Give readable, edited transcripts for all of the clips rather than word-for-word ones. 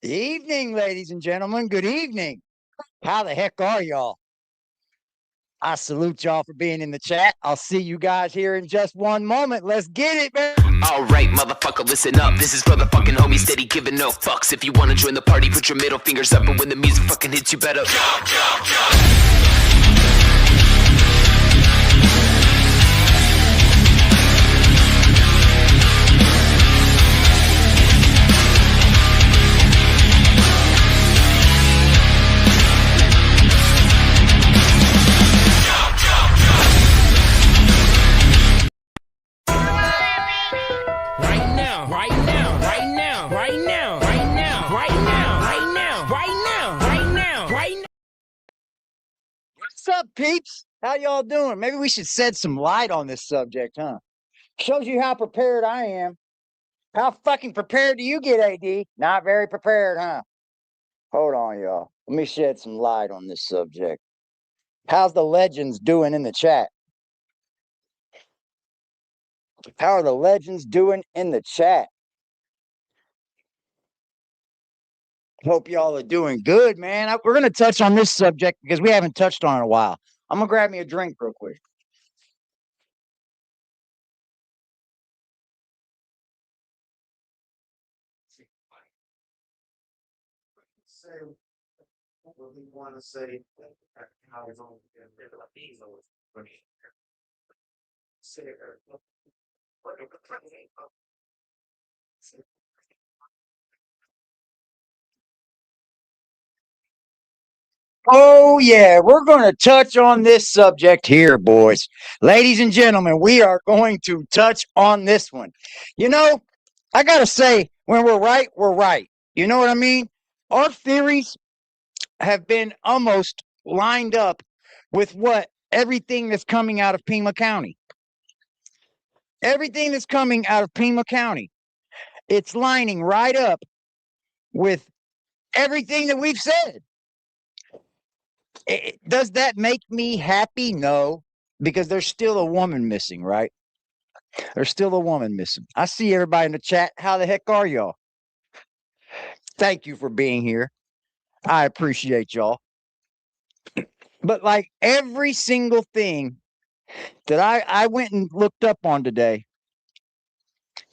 Evening, ladies and gentlemen. Good evening. How the heck are y'all? I salute y'all for being in the chat. I'll see you guys here in just one moment. Let's get it, man. Alright, motherfucker, listen up. This is for the fucking homies steady giving no fucks. If you wanna join the party, put your middle fingers up. And when the music fucking hits, you better jump. What's up, peeps? How y'all doing? Maybe we should shed some light on this subject, huh? Shows you how prepared I am. How fucking prepared do you get, AD? Not very prepared, huh? Hold on, y'all. Let me shed some light on this subject. How's the legends doing in the chat? How are the legends doing in the chat? Hope y'all are doing good, man. We're going to touch on this subject because we haven't touched on it in a while. I'm going to grab me a drink real quick. What we want to say, how it's on Oh, yeah, we're going to touch on this subject here, boys. Ladies and gentlemen, we are going to touch on this one. You know, I got to say, when we're right, we're right. You know what I mean? Our theories have been almost lined up with what everything that's coming out of Pima County. Everything that's coming out of Pima County, it's lining right up with everything that we've said. Does that make me happy? No, because there's still a woman missing, right? There's still a woman missing. I see everybody in the chat. How the heck are y'all? Thank you for being here. I appreciate y'all. But like every single thing that I went and looked up on today,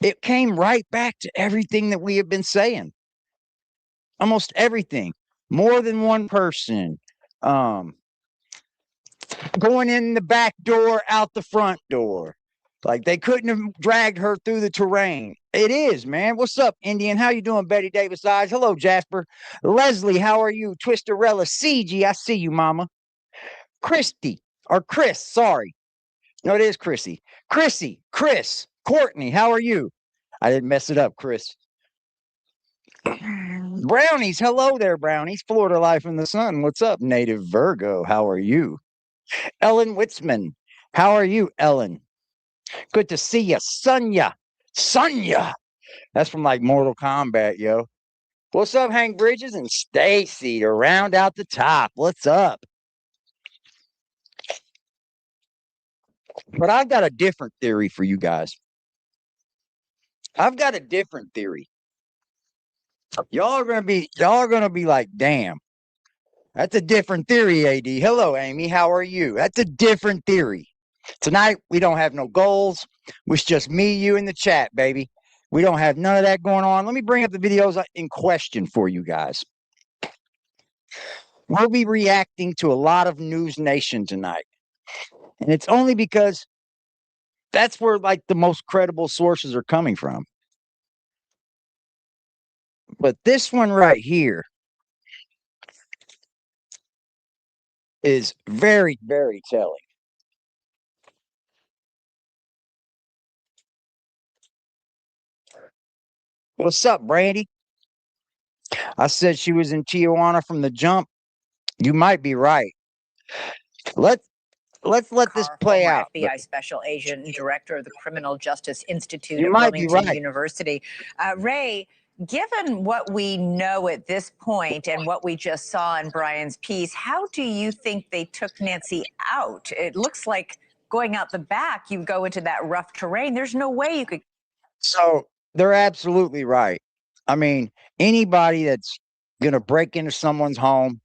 it came right back to everything that we have been saying. Almost everything. More than one person. Going in the back door, out the front door. Like they couldn't have dragged her through the terrain. It is, man. What's up, Indian? How you doing, Betty Davis Eyes? Hello, Jasper. Leslie, how are you? Twisterella CG, I see you, mama. Christy, or Chris, sorry. No, it is Chrissy. Chrissy, Chris, Courtney, how are you? I didn't mess it up, Chris. Brownies, hello there, Brownies. Florida Life in the Sun. What's up, Native Virgo? How are you? Ellen Witzman, how are you, Ellen? Good to see you, Sonya. Sonya. That's from like Mortal Kombat, yo. What's up, Hank Bridges and Stacy to round out the top? What's up? But I've got a different theory for you guys. I've got a different theory. Y'all are gonna be like, damn, that's a different theory, AD. Hello, Amy. How are you? That's a different theory. Tonight we don't have no goals. It's just me, you, in the chat, baby. We don't have none of that going on. Let me bring up the videos in question for you guys. We'll be reacting to a lot of News Nation tonight. And it's only because that's where like the most credible sources are coming from. But this one right here is very, very telling. What's up, Brandy? I said she was in Tijuana from the jump. You might be right. Let's let this play out. FBI Special Agent and Director of the Criminal Justice Institute You at might be Wilmington right. University. Ray, given what we know at this point and what we just saw in Brian's piece, how do you think they took Nancy out? It looks like going out the back, you go into that rough terrain. There's no way you could. So they're absolutely right. I mean, anybody that's going to break into someone's home,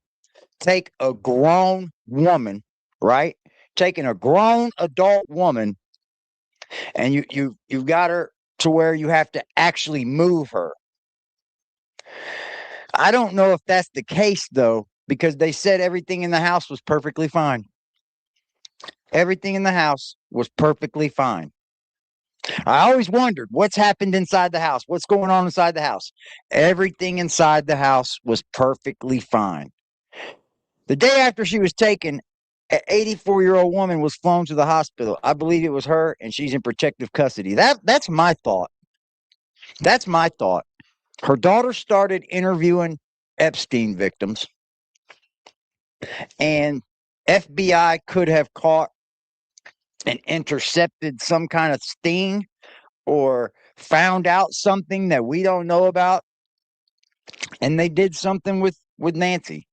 take a grown woman, right? Taking a grown adult woman, and you've got her to where you have to actually move her. I don't know if that's the case though, because they said everything in the house was perfectly fine. Everything in the house was perfectly fine. I always wondered what's happened inside the house. What's going on inside the house? Everything inside the house was perfectly fine. The day after she was taken, an 84-year-old woman was flown to the hospital. I believe it was her, and she's in protective custody. That's my thought. That's my thought. Her daughter started interviewing Epstein victims, and FBI could have caught and intercepted some kind of sting or found out something that we don't know about, and they did something with Nancy.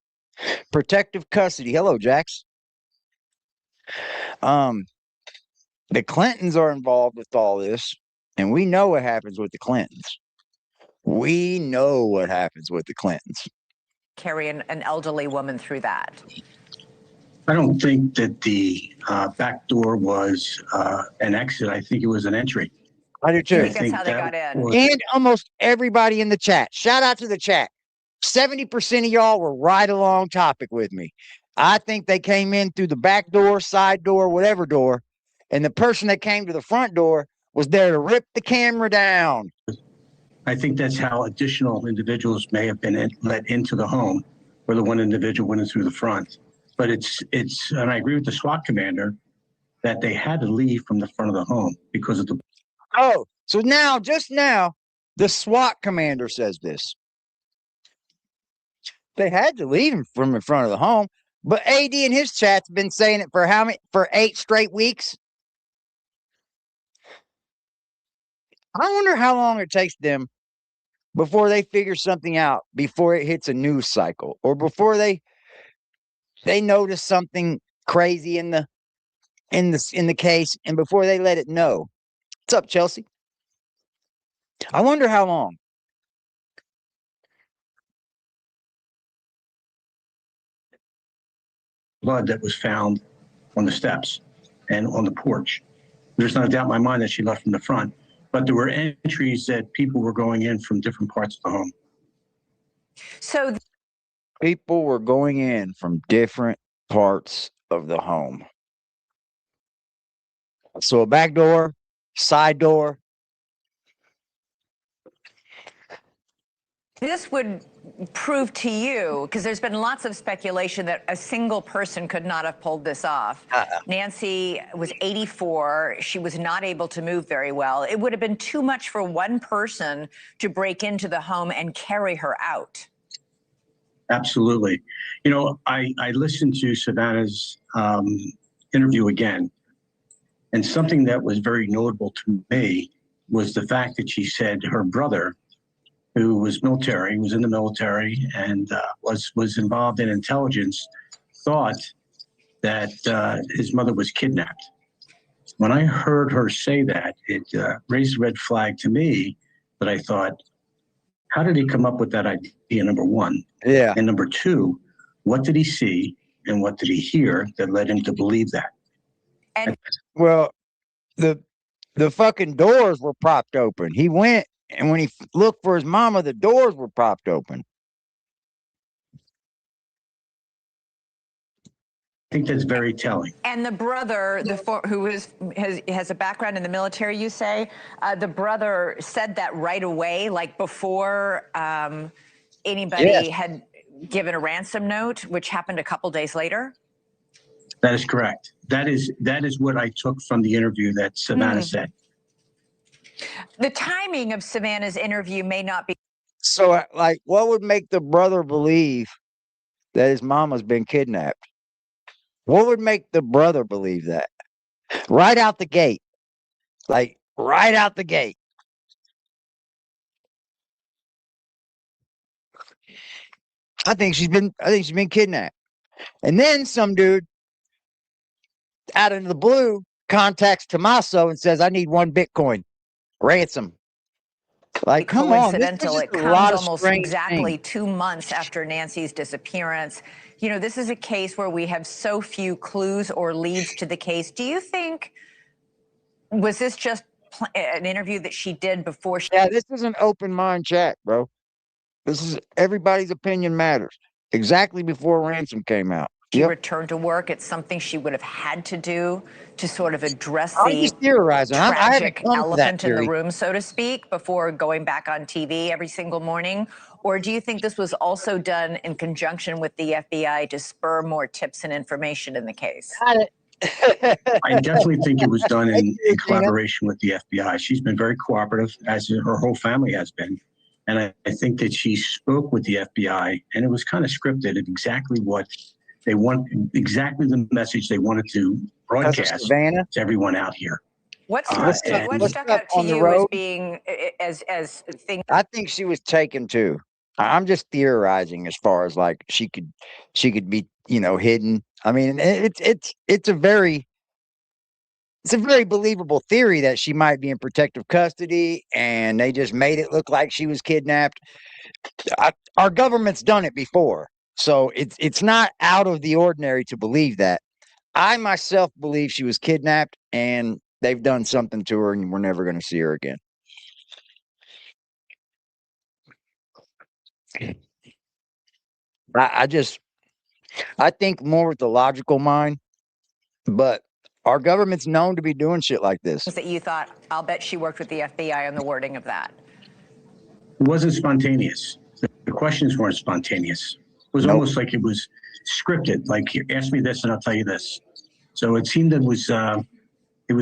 Protective custody. Hello, Jax. The Clintons are involved with all this, and we know what happens with the Clintons. We know what happens with the Clintons. Carry an elderly woman through that. I don't think that the back door was an exit. I think it was an entry. I do Do you too. think that's how they got in? And almost everybody in the chat. Shout out to the chat. 70% of y'all were right along topic with me. I think they came in through the back door, side door, whatever door, and the person that came to the front door was there to rip the camera down. I think that's how additional individuals may have been let into the home, where the one individual went in through the front. But it's, and I agree with the SWAT commander that they had to leave from the front of the home because of the. Oh, so now, just now, the SWAT commander says this. They had to leave him from in front of the home, but AD in his chat's been saying it for how many? For 8 straight weeks. I wonder how long it takes them before they figure something out, before it hits a news cycle, or before they notice something crazy in the case, and before they let it know. What's up, Chelsea? I wonder how long. Blood that was found on the steps and on the porch. There's not a doubt in my mind that she left from the front, but there were entries that people were going in from different parts of the home. So people were going in from different parts of the home. So a back door, side door. this would prove to you, because there's been lots of speculation that a single person could not have pulled this off. Nancy was 84. She was not able to move very well. It would have been too much for one person to break into the home and carry her out. Absolutely. You know, I listened to Savannah's interview again, and something that was very notable to me was the fact that she said her brother, who was military, was in the military and was involved in intelligence, thought that his mother was kidnapped. When I heard her say that, it raised a red flag to me, but I thought, how did he come up with that idea, number one? Yeah. And number two, what did he see and what did he hear that led him to believe that? And well, the fucking doors were propped open. He went, and when he looked for his mama, the doors were propped open. I think that's very telling. And the brother, who has a background in the military, you say, the brother said that right away, like before anybody had given a ransom note, which happened a couple days later. That is correct. That is what I took from the interview that Savannah said. The timing of Savannah's interview may not be. So, like, what would make the brother believe that his mama's been kidnapped? What would make the brother believe that? Right out the gate. Like, right out the gate. I think she's been kidnapped. And then some dude out of the blue contacts Tommaso and says, I need 1 Bitcoin ransom. Like, come on, there's Coincidental. just It a comes lot of almost strange exactly things. 2 months after Nancy's disappearance. You know, this is a case where we have so few clues or leads to the case. Do you think, was this just an interview that she did before she Yeah, this is an open mind chat, bro. This is everybody's opinion matters. Exactly before Ransom came out. Yep. returned to work? It's something she would have had to do to sort of address I'm the just theorizing. I haven't tragic come to that elephant in the theory. room, so to speak, before going back on TV every single morning? Or do you think this was also done in conjunction with the FBI to spur more tips and information in the case? Got it. I definitely think it was done Thank in you, Gina. collaboration with the FBI. She's been very cooperative, as her whole family has been. And I think that she spoke with the FBI, and it was kind of scripted at exactly what they want, exactly the message they wanted to broadcast Savannah. to everyone out here. What What's struck, up? what What's stuck up out to on the you as road? being as things I think she was taken too. I'm just theorizing as far as like she could be, hidden. I mean, it's a very believable theory that she might be in protective custody and they just made it look like she was kidnapped. Our government's done it before. So it's not out of the ordinary to believe that. I myself believe she was kidnapped and they've done something to her and we're never going to see her again. I just I think more with the logical mind, but our government's known to be doing shit like this. that you thought, I'll bet she worked with the FBI on the wording of that? It wasn't spontaneous. The questions weren't spontaneous. It was Nope. almost like it was scripted. Like, ask me this and I'll tell you this. So it seemed it was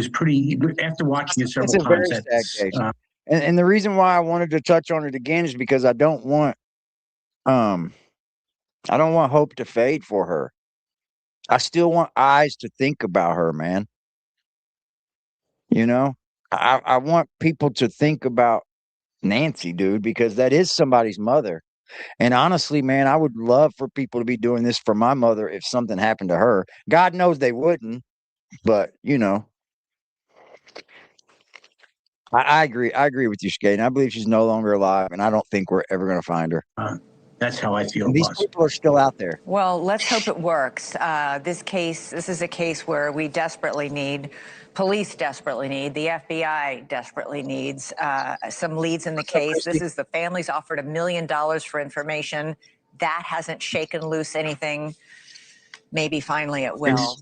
pretty. After watching it several It's a very times, sad case. And the reason why I wanted to touch on it again is because um I don't want hope to fade for her. I still want eyes to think about her, man. You know? I want people to think about Nancy, dude, because that is somebody's mother. And honestly, man, I would love for people to be doing this for my mother if something happened to her. God knows they wouldn't, but I agree. I agree with you, Skate. I believe she's no longer alive, and I don't think we're ever going to find her. that's how I feel And it these was. people are still out there. Well, let's hope it works. This is a case where we desperately need, police desperately need, the FBI desperately needs some leads in the case. This is the family's offered $1 million for information. That hasn't shaken loose anything. Maybe finally it will.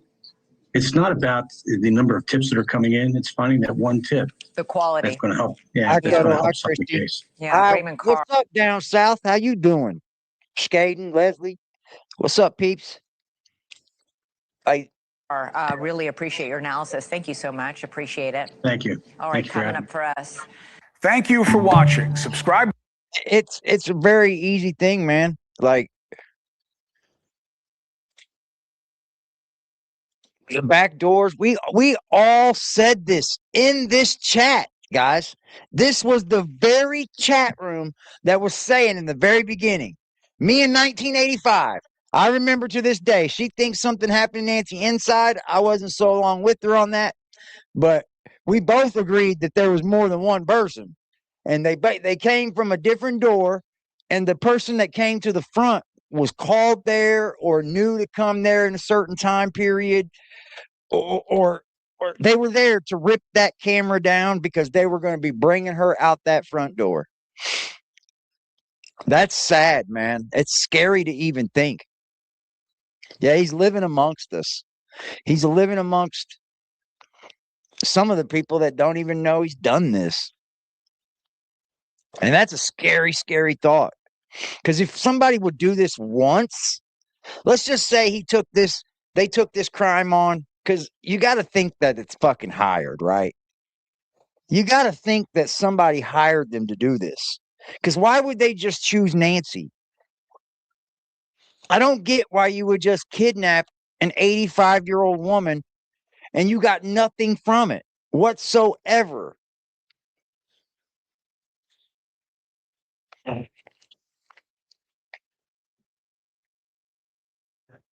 It's not about the number of tips that are coming in. It's finding that one tip The quality. that's going to help. Yeah, Hi, that's going to Kettle. Hi, help solve the Christy. case. Yeah, Raymond Carr. What's up down south? How you doing? Skating, Leslie. What's up, peeps? Really appreciate your analysis. Thank you so much. Appreciate it. Thank you. All right, coming up for us. Thank you for watching. Subscribe. It's a very easy thing, man. Like the back doors. We all said this in this chat, guys. This was the very chat room that was saying in the very beginning. Me in 1985. I remember to this day. She thinks something happened to Nancy inside. I wasn't so long with her on that, but we both agreed that there was more than one person, and they came from a different door, and the person that came to the front was called there or knew to come there in a certain time period, or they were there to rip that camera down because they were going to be bringing her out that front door. That's sad, man. It's scary to even think. Yeah, he's living amongst us. He's living amongst some of the people that don't even know he's done this. And that's a scary, scary thought. Because if somebody would do this once, let's just say they took this crime on, because you got to think that it's fucking hired, right? You got to think that somebody hired them to do this. Because why would they just choose Nancy? I don't get why you would just kidnap an 85-year-old woman and you got nothing from it whatsoever. The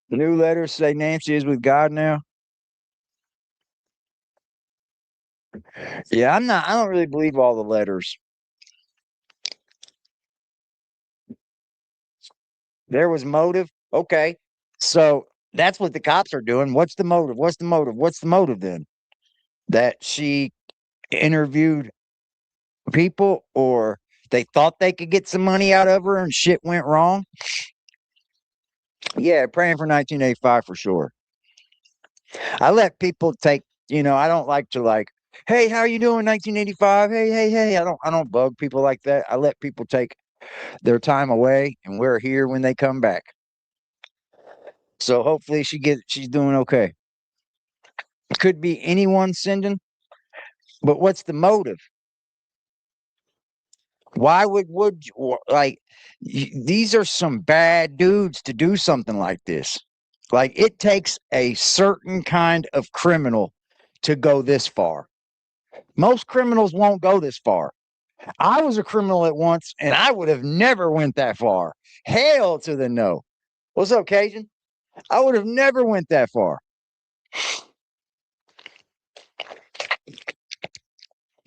new letters say Nancy is with God now. Yeah, I don't really believe all the letters. There was motive. Okay. So that's what the cops are doing. What's the motive? What's the motive? What's the motive then? That she interviewed people, or they thought they could get some money out of her and shit went wrong? Yeah, praying for 1985 for sure. I let people take, I don't like to like, hey, how you doing 1985? Hey. I don't bug people like that. I let people take their time away, and we're here when they come back. So hopefully she's doing okay. Could be anyone sending, but what's the motive? Why would you, like, these are some bad dudes to do something like this. Like, it takes a certain kind of criminal to go this far. Most criminals won't go this far. I was a criminal at once, and I would have never went that far. Hell to the no. What's up, Cajun? I would have never went that far.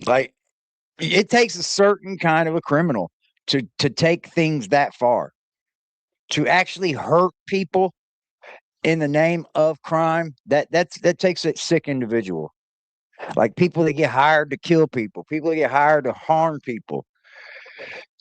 Like, it takes a certain kind of a criminal to take things that far, to actually hurt people in the name of crime. That takes a sick individual. Like, people that get hired to kill people, people that get hired to harm people.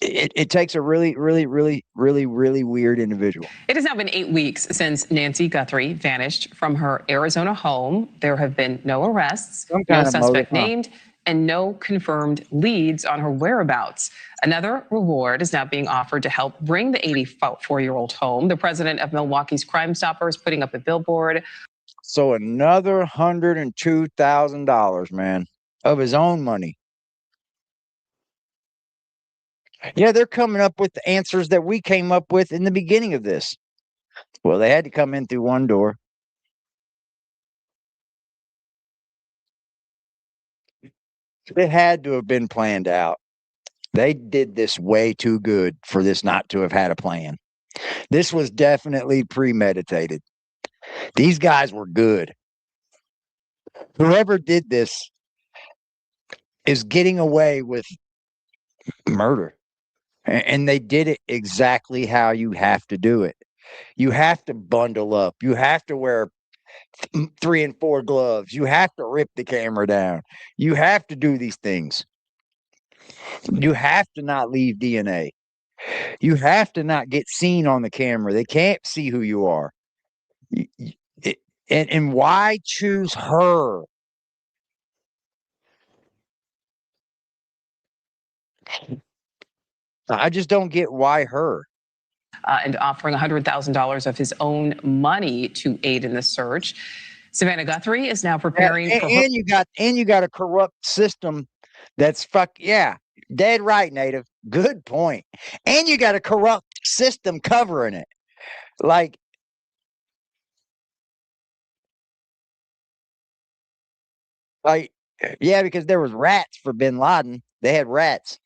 It takes a really, really, really, really, really weird individual. It has now been 8 weeks since Nancy Guthrie vanished from her Arizona home. There have been no arrests, no suspect named, and no confirmed leads on her whereabouts. Another reward is now being offered to help bring the 84-year-old home. The president of Milwaukee's Crime Stoppers putting up a billboard. So another $102,000, man, of his own money. Yeah, they're coming up with the answers that we came up with in the beginning of this. Well, they had to come in through one door. It had to have been planned out. They did this way too good for this not to have had a plan. This was definitely premeditated. These guys were good. Whoever did this is getting away with murder. And they did it exactly how you have to do it. You have to bundle up. You have to wear 3 and 4 gloves. You have to rip the camera down. You have to do these things. You have to not leave DNA. You have to not get seen on the camera. They can't see who you are. And why choose her? I just don't get why her. And offering $100,000 of his own money to aid in the search. Savannah Guthrie is now preparing for her. And you got a corrupt system that's dead right, Native. Good point. And you got a corrupt system covering it. Like, yeah, because there was rats for bin Laden. They had rats.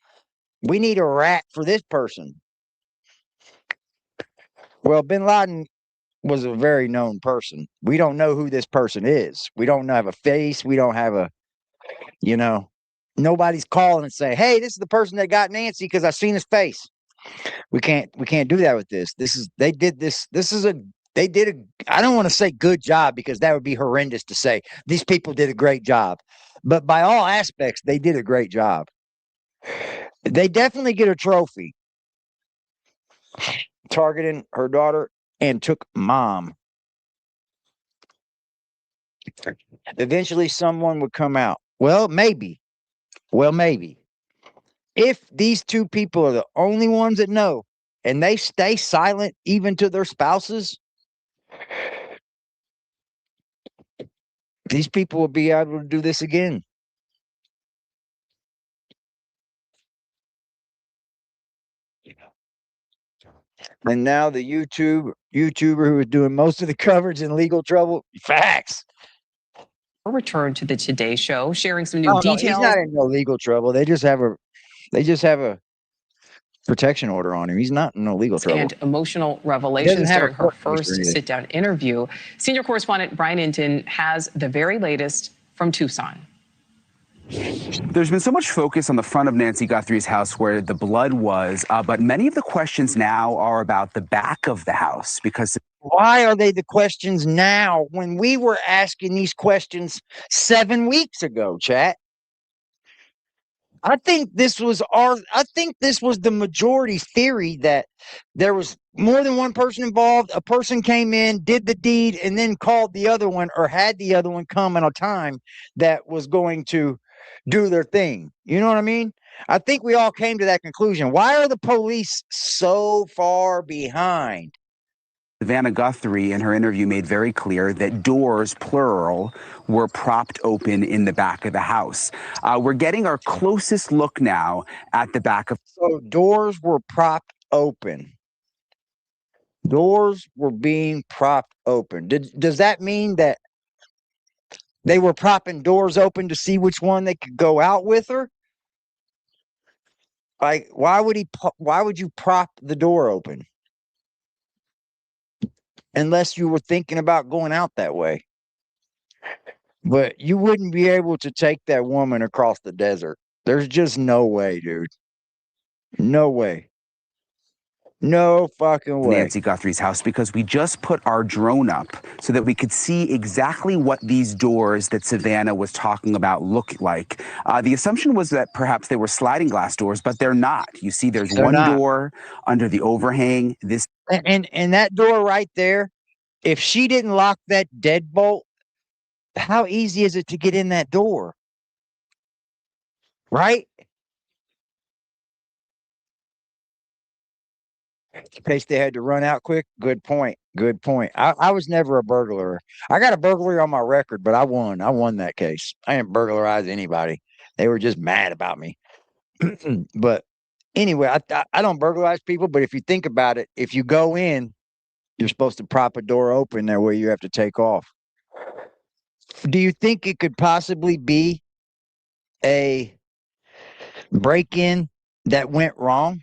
We need a rat for this person. Well, bin Laden was a very known person. We don't know who this person is. We don't have a face. We don't have a, nobody's calling and say, hey, this is the person that got Nancy because I've seen his face. We can't do that with this. They did I don't want to say good job, because that would be horrendous to say. These people did a great job, but by all aspects, they did a great job. They definitely get a trophy. Targeting her daughter and took mom. Eventually someone would come out. Well, maybe. If these two people are the only ones that know, and they stay silent even to their spouses, these people will be able to do this again. And now the YouTuber who was doing most of the coverage in legal trouble. Facts. Return to the Today Show, sharing some new details. He's not in no legal trouble. They just have a protection order on him. He's not in no legal trouble. And emotional revelations during her first sit-down interview. Senior correspondent Brian Hinton has the very latest from Tucson. There's been so much focus on the front of Nancy Guthrie's house where the blood was, but many of the questions now are about the back of the house because. Why are they the questions now when we were asking these questions 7 weeks ago, chat? I think this was the majority theory that there was more than one person involved. A person came in, did the deed, and then called the other one or had the other one come in a time that was going to do their thing. You know what I mean? I think we all came to that conclusion. Why are the police so far behind? Savannah Guthrie, in her interview, made very clear that doors, plural, were propped open in the back of the house. We're getting our closest look now at the back of. So doors were propped open. Doors were being propped open. Does that mean that they were propping doors open to see which one they could go out with her? Like, why would you prop the door open? Unless you were thinking about going out that way. But you wouldn't be able to take that woman across the desert. There's just no way, dude. No way. No fucking way. Nancy Guthrie's house because we just put our drone up so that we could see exactly what these doors that Savannah was talking about look like. The assumption was that perhaps they were sliding glass doors, but they're not. You see, there's one door under the overhang. And that door right there, if she didn't lock that deadbolt, how easy is it to get in that door? Right? In case they had to run out quick. Good point. Good point. I was never a burglar. I got a burglary on my record, but I won. I won that case. I didn't burglarize anybody. They were just mad about me. But anyway, I don't burglarize people, but if you think about it, if you go in, you're supposed to prop a door open there where you have to take off. Do you think it could possibly be a break-in that went wrong?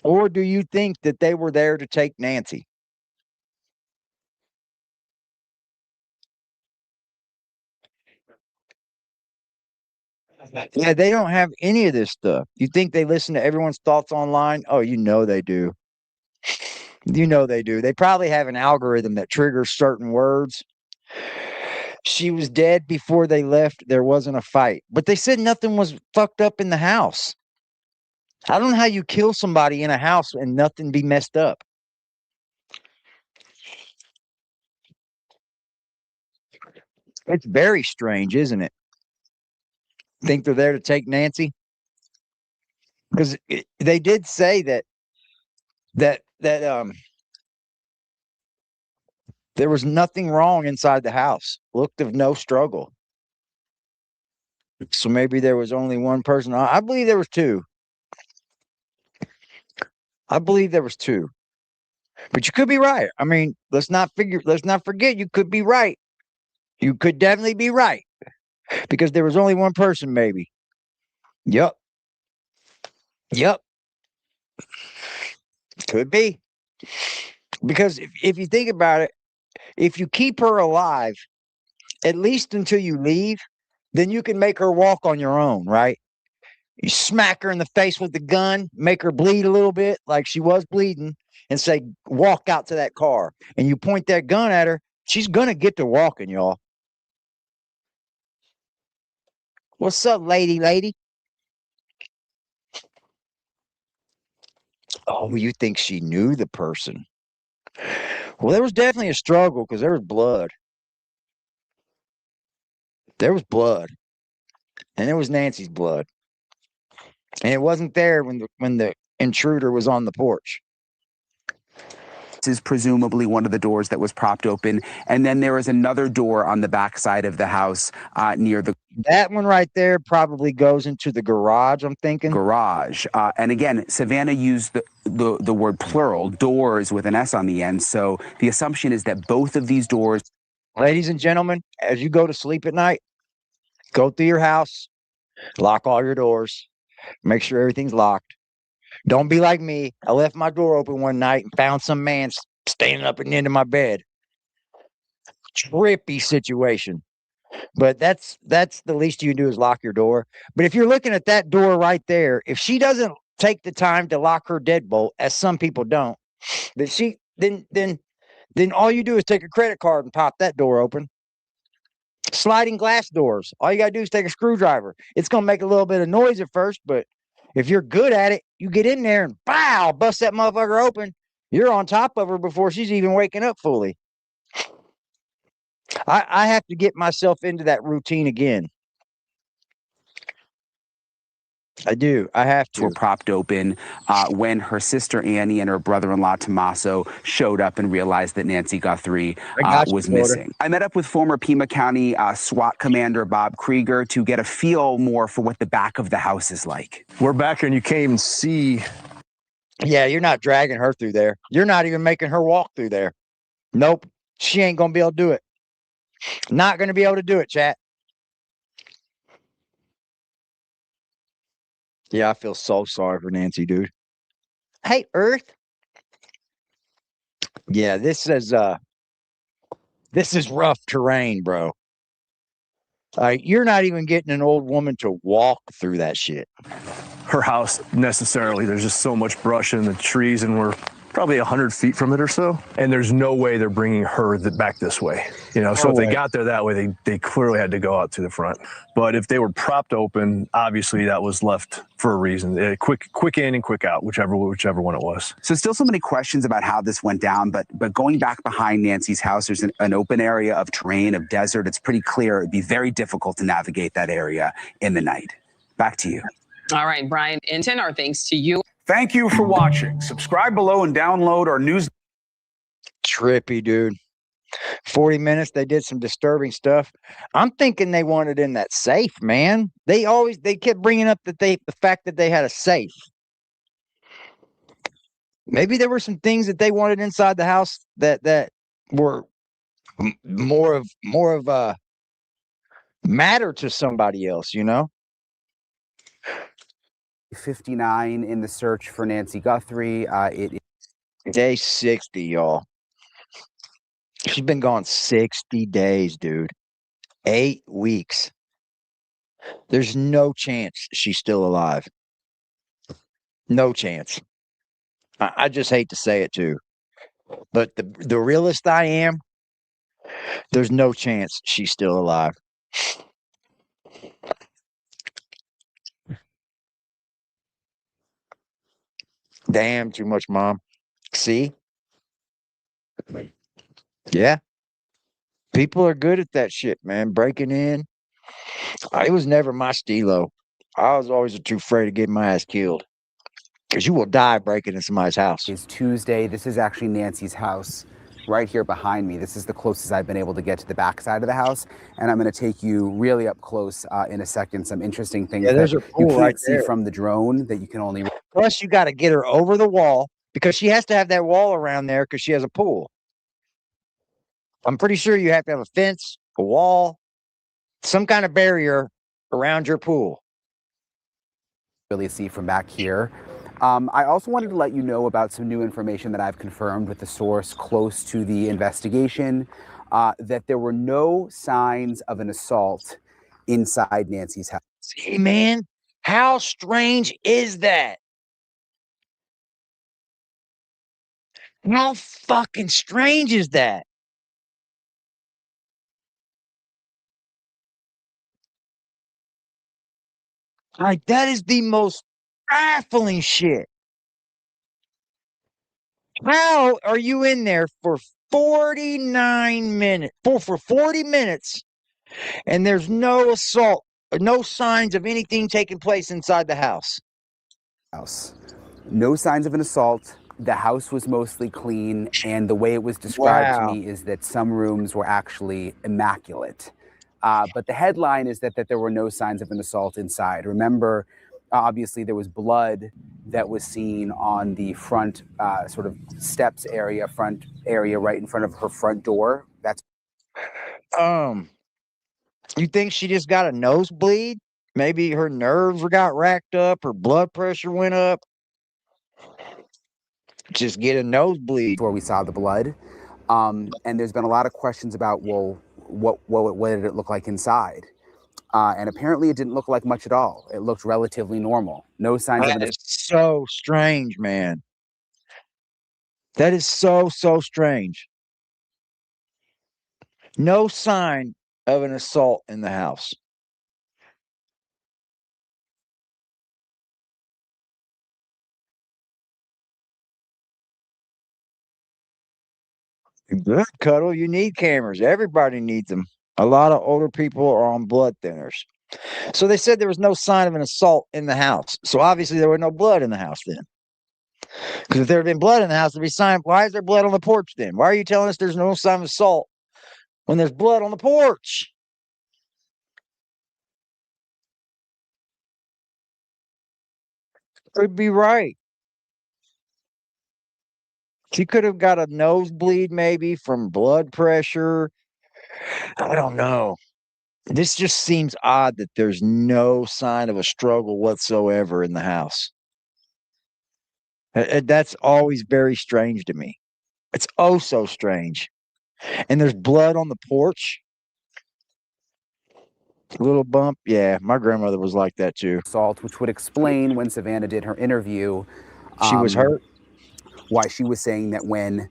Or do you think that they were there to take Nancy? Yeah, they don't have any of this stuff. You think they listen to everyone's thoughts online? Oh, you know they do. You know they do. They probably have an algorithm that triggers certain words. She was dead before they left. There wasn't a fight. But they said nothing was fucked up in the house. I don't know how you kill somebody in a house and nothing be messed up. It's very strange, isn't it? Think they're there to take Nancy? Because they did say that there was nothing wrong inside the house. Looked of no struggle. So maybe there was only one person. I believe there was two. I believe there was two. But you could be right. I mean, let's not forget you could be right. You could definitely be right. Because there was only one person, maybe. Yep. Yep. Could be. Because if you think about it, if you keep her alive, at least until you leave, then you can make her walk on your own, right? You smack her in the face with the gun, make her bleed a little bit like she was bleeding, and say, walk out to that car. And you point that gun at her, she's going to get to walking, y'all. What's up, lady? Oh, you think she knew the person? Well, there was definitely a struggle because there was blood. There was blood. And it was Nancy's blood. And it wasn't there when the intruder was on the porch. Is presumably one of the doors that was propped open. And then there is another door on the back side of the house near the. That one right there probably goes into the garage, I'm thinking. Garage. And again, Savannah used the word plural, doors with an S on the end. So the assumption is that both of these doors. Ladies and gentlemen, as you go to sleep at night, go through your house, lock all your doors, make sure everything's locked. Don't be like me. I left my door open one night and found some man standing up at the end of my bed. Trippy situation. But that's the least you can do is lock your door. But if you're looking at that door right there, if she doesn't take the time to lock her deadbolt, as some people don't, then all you do is take a credit card and pop that door open. Sliding glass doors. All you gotta do is take a screwdriver. It's gonna make a little bit of noise at first, but if you're good at it, you get in there and bow, bust that motherfucker open. You're on top of her before she's even waking up fully. I have to get myself into that routine again. I do. I have to. Were propped open when her sister Annie and her brother-in-law Tommaso showed up and realized that Nancy Guthrie was missing. I met up with former Pima County SWAT commander Bob Krieger to get a feel more for what the back of the house is like. We're back here and you can't even see. Yeah, you're not dragging her through there. You're not even making her walk through there. Nope. She ain't going to be able to do it. Not going to be able to do it, chat. Yeah, I feel so sorry for Nancy, dude. Hey, Earth. Yeah, this is rough terrain, bro. You're not even getting an old woman to walk through that shit. Her house necessarily. There's just so much brush in the trees, and we're probably 100 feet from it or so. And there's no way they're bringing her back this way. You know, so if they got there that way, they clearly had to go out to the front. But if they were propped open, obviously that was left for a reason. Quick in and quick out, whichever one it was. So still so many questions about how this went down, but going back behind Nancy's house, there's an open area of terrain, of desert. It's pretty clear it'd be very difficult to navigate that area in the night. Back to you. All right, Brian Inton, our thanks to you. Thank you for watching. Subscribe below and download our news. Trippy, dude. 40 minutes, they did some disturbing stuff. I'm thinking they wanted in that safe, man. They kept bringing up the fact that they had a safe. Maybe there were some things that they wanted inside the house that were more of a matter to somebody else, you know? 59 in the search for Nancy Guthrie. Day 60, y'all. She's been gone 60 days, dude. 8 weeks. There's no chance she's still alive. No chance. I just hate to say it too. But the realist I am, there's no chance she's still alive. Damn, too much, Mom. See? Yeah. People are good at that shit, man. Breaking in. It was never my stilo. I was always too afraid of getting my ass killed. Because you will die breaking in somebody's house. It's Tuesday. This is actually Nancy's house right here behind me. This is the closest I've been able to get to the back side of the house. And I'm going to take you really up close in a second. Some interesting things there's that a pool you can't right see there from the drone that you can only... Plus, you got to get her over the wall because she has to have that wall around there because she has a pool. I'm pretty sure you have to have a fence, a wall, some kind of barrier around your pool. Really see from back here. I also wanted to let you know about some new information that I've confirmed with the source close to the investigation, that there were no signs of an assault inside Nancy's house. See, man, how strange is that? How fucking strange is that? Like, that is the most baffling shit. How are you in there for 49 minutes, for 40 minutes, and there's no assault, no signs of anything taking place inside the house? No signs of an assault. The house was mostly clean, and the way it was described to me is that some rooms were actually immaculate. But the headline is that there were no signs of an assault inside. Remember, obviously there was blood that was seen on the front sort of steps area, front area right in front of her front door. That's you think she just got a nosebleed? Maybe her nerves got racked up, her blood pressure went up. Just get a nosebleed. Where we saw the blood. And there's been a lot of questions about, well, what did it look like inside. And apparently it didn't look like much at all. It looked relatively normal. No signs of That is so strange, man. That is so strange. No sign of an assault in the house. Good, Cuddle. You need cameras. Everybody needs them. A lot of older people are on blood thinners. So they said there was no sign of an assault in the house. So obviously there was no blood in the house then. Because if there had been blood in the house, there'd be sign. Why is there blood on the porch then? Why are you telling us there's no sign of assault when there's blood on the porch? Could be right. She could have got a nosebleed maybe from blood pressure. I don't know. This just seems odd that there's no sign of a struggle whatsoever in the house. That's always very strange to me. It's oh so strange. And there's blood on the porch. Little bump. Yeah, my grandmother was like that too. Assault, which would explain when Savannah did her interview. She was hurt. Why she was saying that when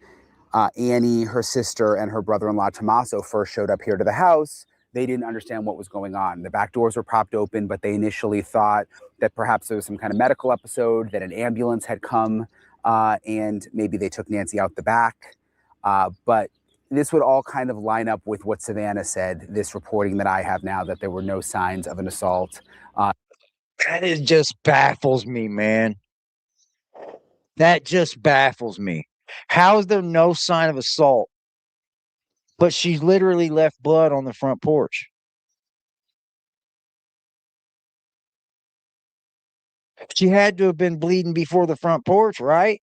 Annie, her sister, and her brother-in-law Tommaso first showed up here to the house, they didn't understand what was going on. The back doors were propped open, but they initially thought that perhaps there was some kind of medical episode, that an ambulance had come, and maybe they took Nancy out the back. But this would all kind of line up with what Savannah said, this reporting that I have now, that there were no signs of an assault. That is just baffles me, man. That just baffles me. How is there no sign of assault? But she literally left blood on the front porch. She had to have been bleeding before the front porch, right?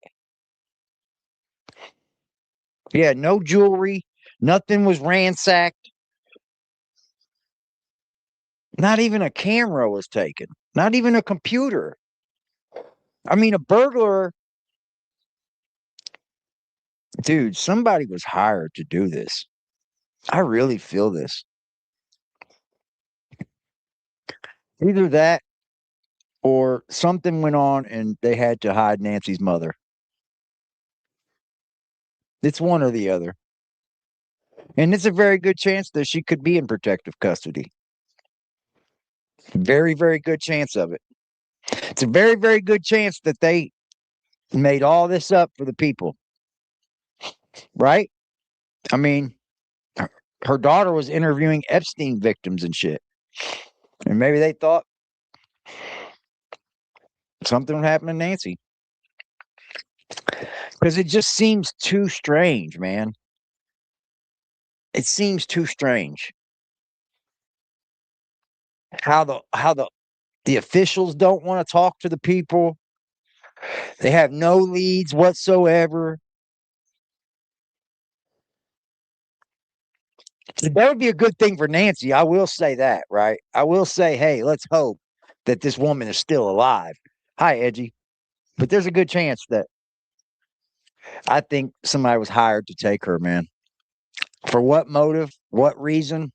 Yeah, no jewelry. Nothing was ransacked. Not even a camera was taken. Not even a computer. I mean, a burglar. Dude, somebody was hired to do this. I really feel this. Either that or something went on and they had to hide Nancy's mother. It's one or the other. And it's a very good chance that she could be in protective custody. Very, very good chance of it. It's a very, very good chance that they made all this up for the people. Right? I mean, her daughter was interviewing Epstein victims and shit. And maybe they thought something would happen to Nancy. Because it just seems too strange, man. It seems too strange. How the officials don't want to talk to the people. They have no leads whatsoever. That would be a good thing for Nancy. I will say that, right? I will say, hey, let's hope that this woman is still alive. Hi, Edgy. But there's a good chance that I think somebody was hired to take her, man. For what motive? What reason?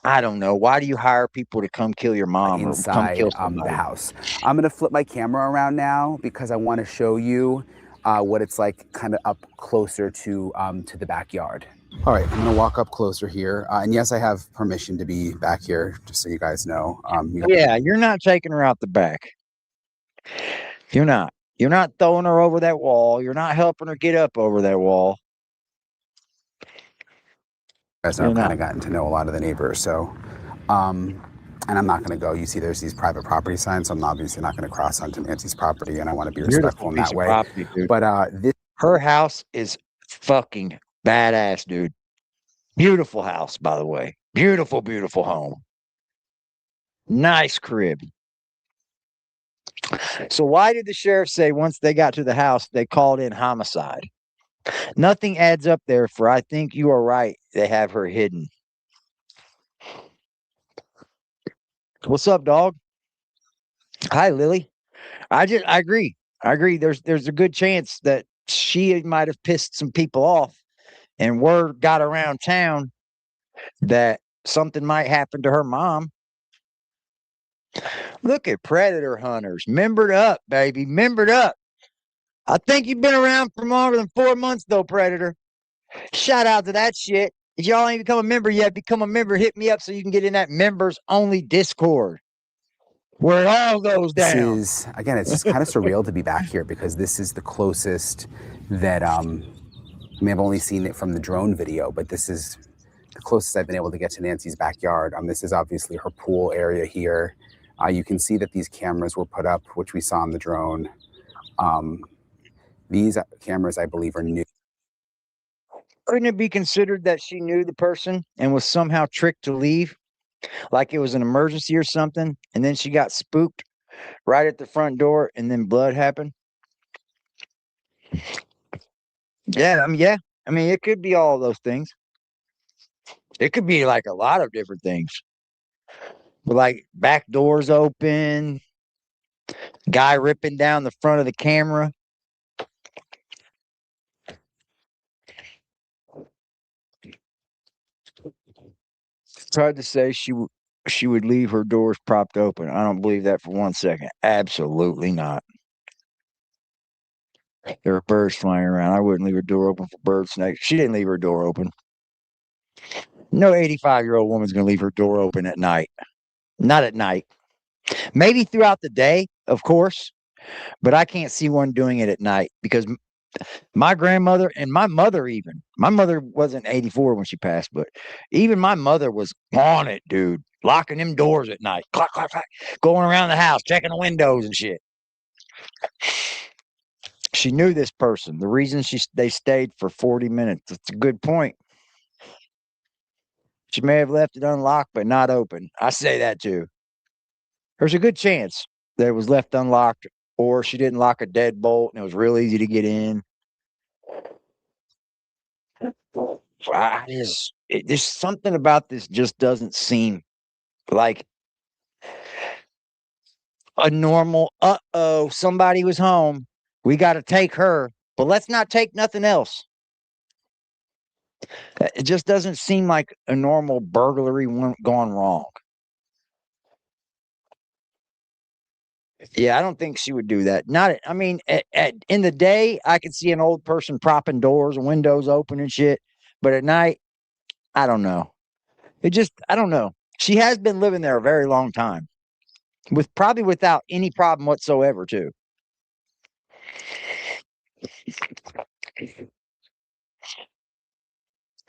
I don't know. Why do you hire people to come kill your mom inside or come kill the house? I'm going to flip my camera around now because I want to show you what it's like kind of up closer to the backyard. All right, I'm going to walk up closer here. And yes, I have permission to be back here, just so you guys know. Yeah, you're not taking her out the back. You're not. You're not throwing her over that wall. You're not helping her get up over that wall. You guys know I've kind of gotten to know a lot of the neighbors, so and I'm not going to go. You see, there's these private property signs, so I'm obviously not going to cross onto Nancy's property, and I want to be respectful in that way. Property, but her house is fucking badass, dude. Beautiful house, by the way. Beautiful, beautiful home. Nice crib. So why did the sheriff say once they got to the house, they called in homicide? Nothing adds up there for I think you are right. They have her hidden. What's up, dog? Hi, Lily. I agree. I agree. There's a good chance that she might have pissed some people off and word got around town that something might happen to her mom. Look at predator hunters. Membered up, baby. Membered up. I think you've been around for longer than 4 months, though, Predator. Shout out to that shit. If y'all ain't become a member yet, become a member. Hit me up so you can get in that members only Discord where it all goes down. This is, again, it's just kind of surreal to be back here because this is the closest that, I mean, I've only seen it from the drone video, but this is the closest I've been able to get to Nancy's backyard. This is obviously her pool area here. You can see that these cameras were put up, which we saw on the drone. These cameras, I believe, are new. Couldn't it be considered that she knew the person and was somehow tricked to leave? Like it was an emergency or something, and then she got spooked right at the front door, and then blood happened? Yeah, I mean, it could be all those things. It could be like a lot of different things. But like back doors open, guy ripping down the front of the camera. It's hard to say she would leave her doors propped open. I don't believe that for 1 second. Absolutely not. There are birds flying around. I wouldn't leave her door open for bird snakes. She didn't leave her door open. No 85-year-old woman's going to leave her door open at night. Not at night. Maybe throughout the day, of course, but I can't see one doing it at night because my grandmother and my mother even, my mother wasn't 84 when she passed, but even my mother was on it, dude. Locking them doors at night. Clack, clack, clack. Going around the house, checking the windows and shit. She knew this person. The reason they stayed for 40 minutes. That's a good point. She may have left it unlocked, but not open. I say that too. There's a good chance that it was left unlocked, or she didn't lock a deadbolt and it was real easy to get in. There's something about this just doesn't seem like a normal, somebody was home. We got to take her, but let's not take nothing else. It just doesn't seem like a normal burglary gone wrong. Yeah, I don't think she would do that. I mean, in the day, I could see an old person propping doors and windows open and shit. But at night, I don't know. I don't know. She has been living there a very long time, probably without any problem whatsoever, too.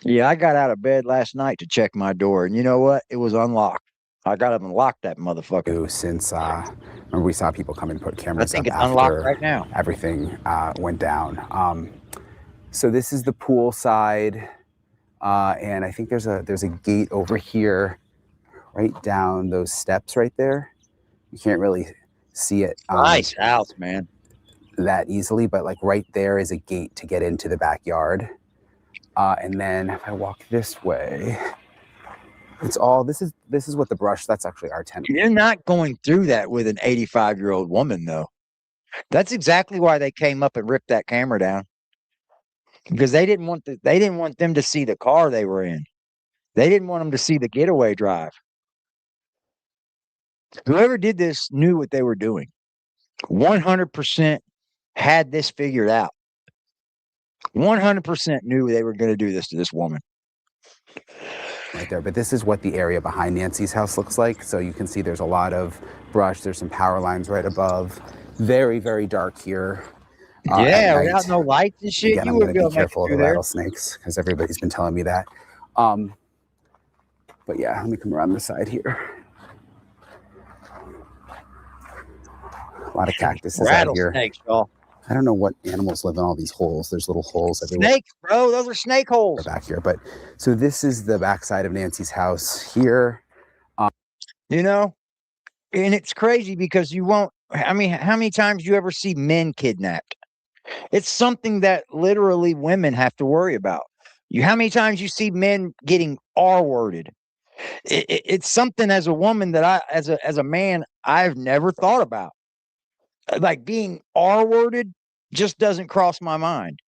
Yeah, I got out of bed last night to check my door, and you know what? It was unlocked. I got up and locked that motherfucker. Since remember we saw people come and put cameras up it's unlocked after right now. Everything went down. So this is the pool side, and I think there's a gate over here, right down those steps right there. You can't really see it. Nice house, man. That easily, but like right there is a gate to get into the backyard. And then if I walk this way, it's all, this is what the brush, that's actually our tenant. You're not going through that with an 85-year-old woman, though. That's exactly why they came up and ripped that camera down. Because they didn't want them to see the car they were in. They didn't want them to see the getaway drive. Whoever did this knew what they were doing. 100% had this figured out. 100% knew they were going to do this to this woman. Right there, but this is what the area behind Nancy's house looks like. So you can see there's a lot of brush. There's some power lines right above. Very, very dark here. Yeah, without no lights and shit. Again, I'm going to be careful of the rattlesnakes because everybody's been telling me that. But yeah, let me come around the side here. A lot of cactuses out here. Rattlesnakes, y'all. I don't know what animals live in all these holes. There's little holes everywhere. Snakes, bro. Those are snake holes. Back here. But so this is the backside of Nancy's house here. You know, and it's crazy because you won't. I mean, how many times do you ever see men kidnapped? It's something that literally women have to worry about. How many times you see men getting R-worded? It's something as a woman that as a man, I've never thought about. Like being R-worded just doesn't cross my mind.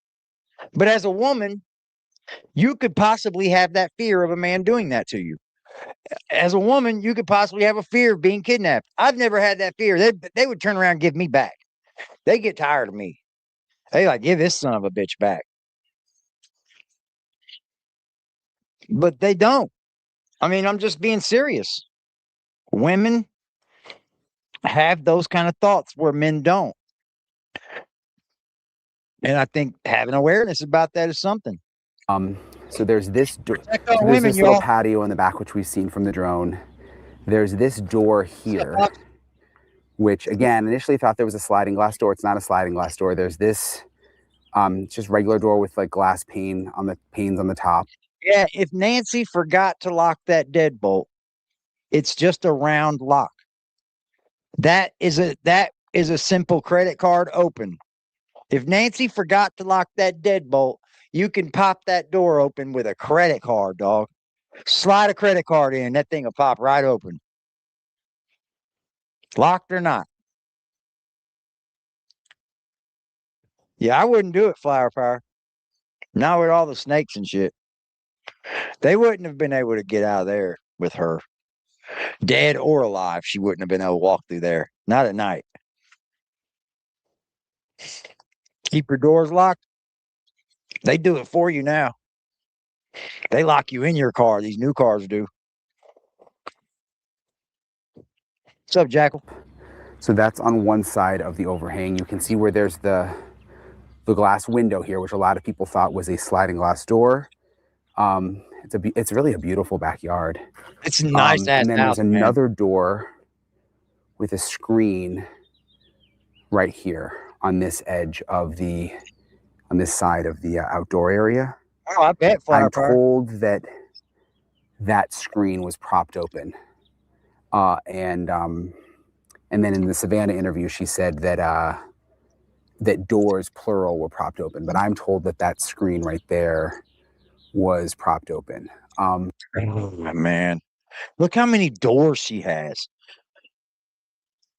But as a woman, You could possibly have that fear of a man doing that to you. As a woman, you could possibly have a fear of being kidnapped. I've never had that fear. They would turn around and give me back. They get tired of me. They like, give this son of a bitch back. But they don't. I mean, I'm just being serious. Women have those kind of thoughts where men don't. And I think having awareness about that is something. So there's this women, little patio in the back, which we've seen from the drone. There's this door here, which again, initially thought there was a sliding glass door. It's not a sliding glass door. There's this just regular door with like glass panes on the top. Yeah, if Nancy forgot to lock that deadbolt, it's just a round lock. That is a simple credit card open. If Nancy forgot to lock that deadbolt, you can pop that door open with a credit card, dog. Slide a credit card in, that thing will pop right open. Locked or not. Yeah, I wouldn't do it, Flower Power. Not with all the snakes and shit. They wouldn't have been able to get out of there with her. Dead or alive, she wouldn't have been able to walk through there. Not at night. Keep your doors locked. They do it for you now. They lock you in your car. These new cars do. What's up, Jackal? So that's on one side of the overhang. You can see where there's the glass window here, which a lot of people thought was a sliding glass door. It's really a beautiful backyard. It's a nice ass and then house, there's another door with a screen right here on this edge of on this side of the outdoor area. Oh, I bet. I'm told that screen was propped open. And then in the Savannah interview, she said that that doors, plural, were propped open. But I'm told that screen right there was propped open. Oh, man. Look how many doors she has.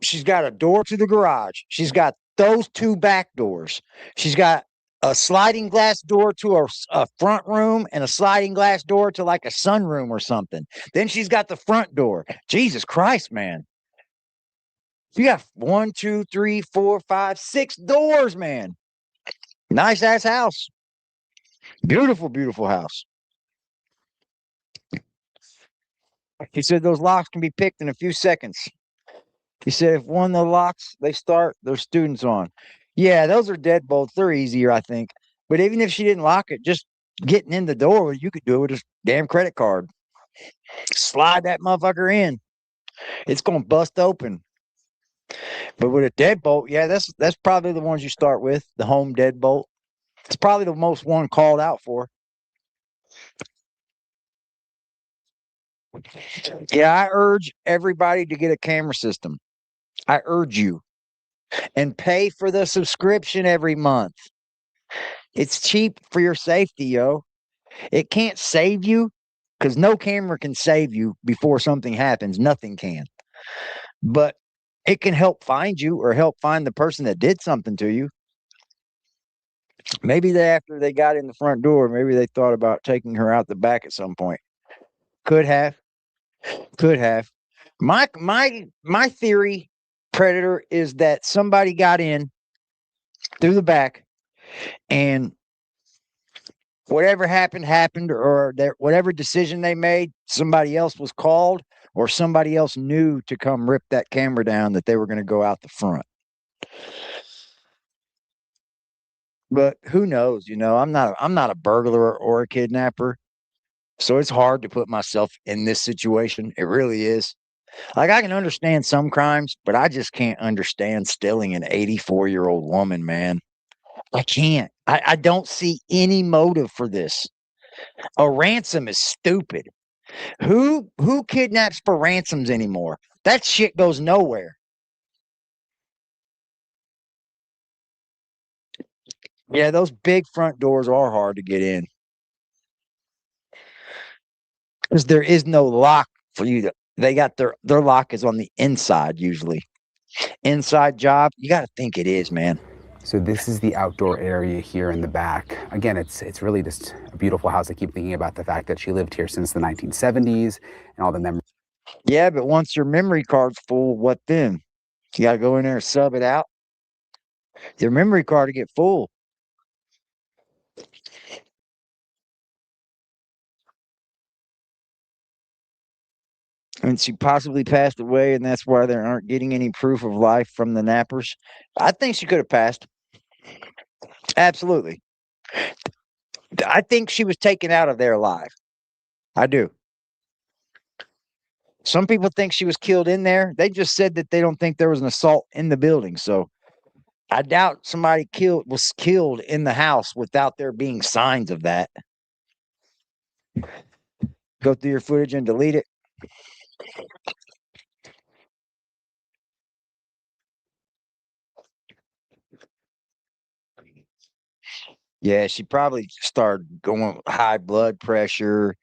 She's got a door to the garage. She's got those two back doors. She's got a sliding glass door to a front room and a sliding glass door to like a sunroom or something. Then she's got the front door. Jesus Christ, man. You got 1, 2, 3, 4, 5, 6 doors, man. Nice ass house. Beautiful, beautiful house. He said those locks can be picked in a few seconds. He said if one of the locks they start, their students on. Yeah, those are deadbolts. They're easier, I think. But even if she didn't lock it, just getting in the door, you could do it with a damn credit card. Slide that motherfucker in. It's gonna bust open. But with a deadbolt, yeah, that's probably the ones you start with, the home deadbolt. It's probably the most one called out for. Yeah, I urge everybody to get a camera system. I urge you. And pay for the subscription every month. It's cheap for your safety, yo. It can't save you because no camera can save you before something happens. Nothing can. But it can help find you or help find the person that did something to you. Maybe after they got in the front door, maybe they thought about taking her out the back at some point. Could have. My theory, Predator, is that somebody got in through the back and whatever happened, or whatever decision they made, somebody else was called or somebody else knew to come rip that camera down, that they were going to go out the front. But who knows? I'm not a burglar or a kidnapper. So it's hard to put myself in this situation. It really is. Like, I can understand some crimes, but I just can't understand stealing an 84-year-old woman, man. I can't. I don't see any motive for this. A ransom is stupid. Who kidnaps for ransoms anymore? That shit goes nowhere. Yeah, those big front doors are hard to get in. Because there is no lock for you to. They got their lock is on the inside usually. Inside job, you got to think it is, man. So this is the outdoor area here in the back. Again, it's really just a beautiful house. I keep thinking about the fact that she lived here since the 1970s and all the memories. Yeah, but once your memory card's full, what then? You got to go in there and sub it out. Your memory card to get full. And she possibly passed away, and that's why they aren't getting any proof of life from the nappers. I think she could have passed. Absolutely. I think she was taken out of there alive. I do. Some people think she was killed in there. They just said that they don't think there was an assault in the building. So I doubt somebody was killed in the house without there being signs of that. Go through your footage and delete it. Yeah, she probably started going high blood pressure,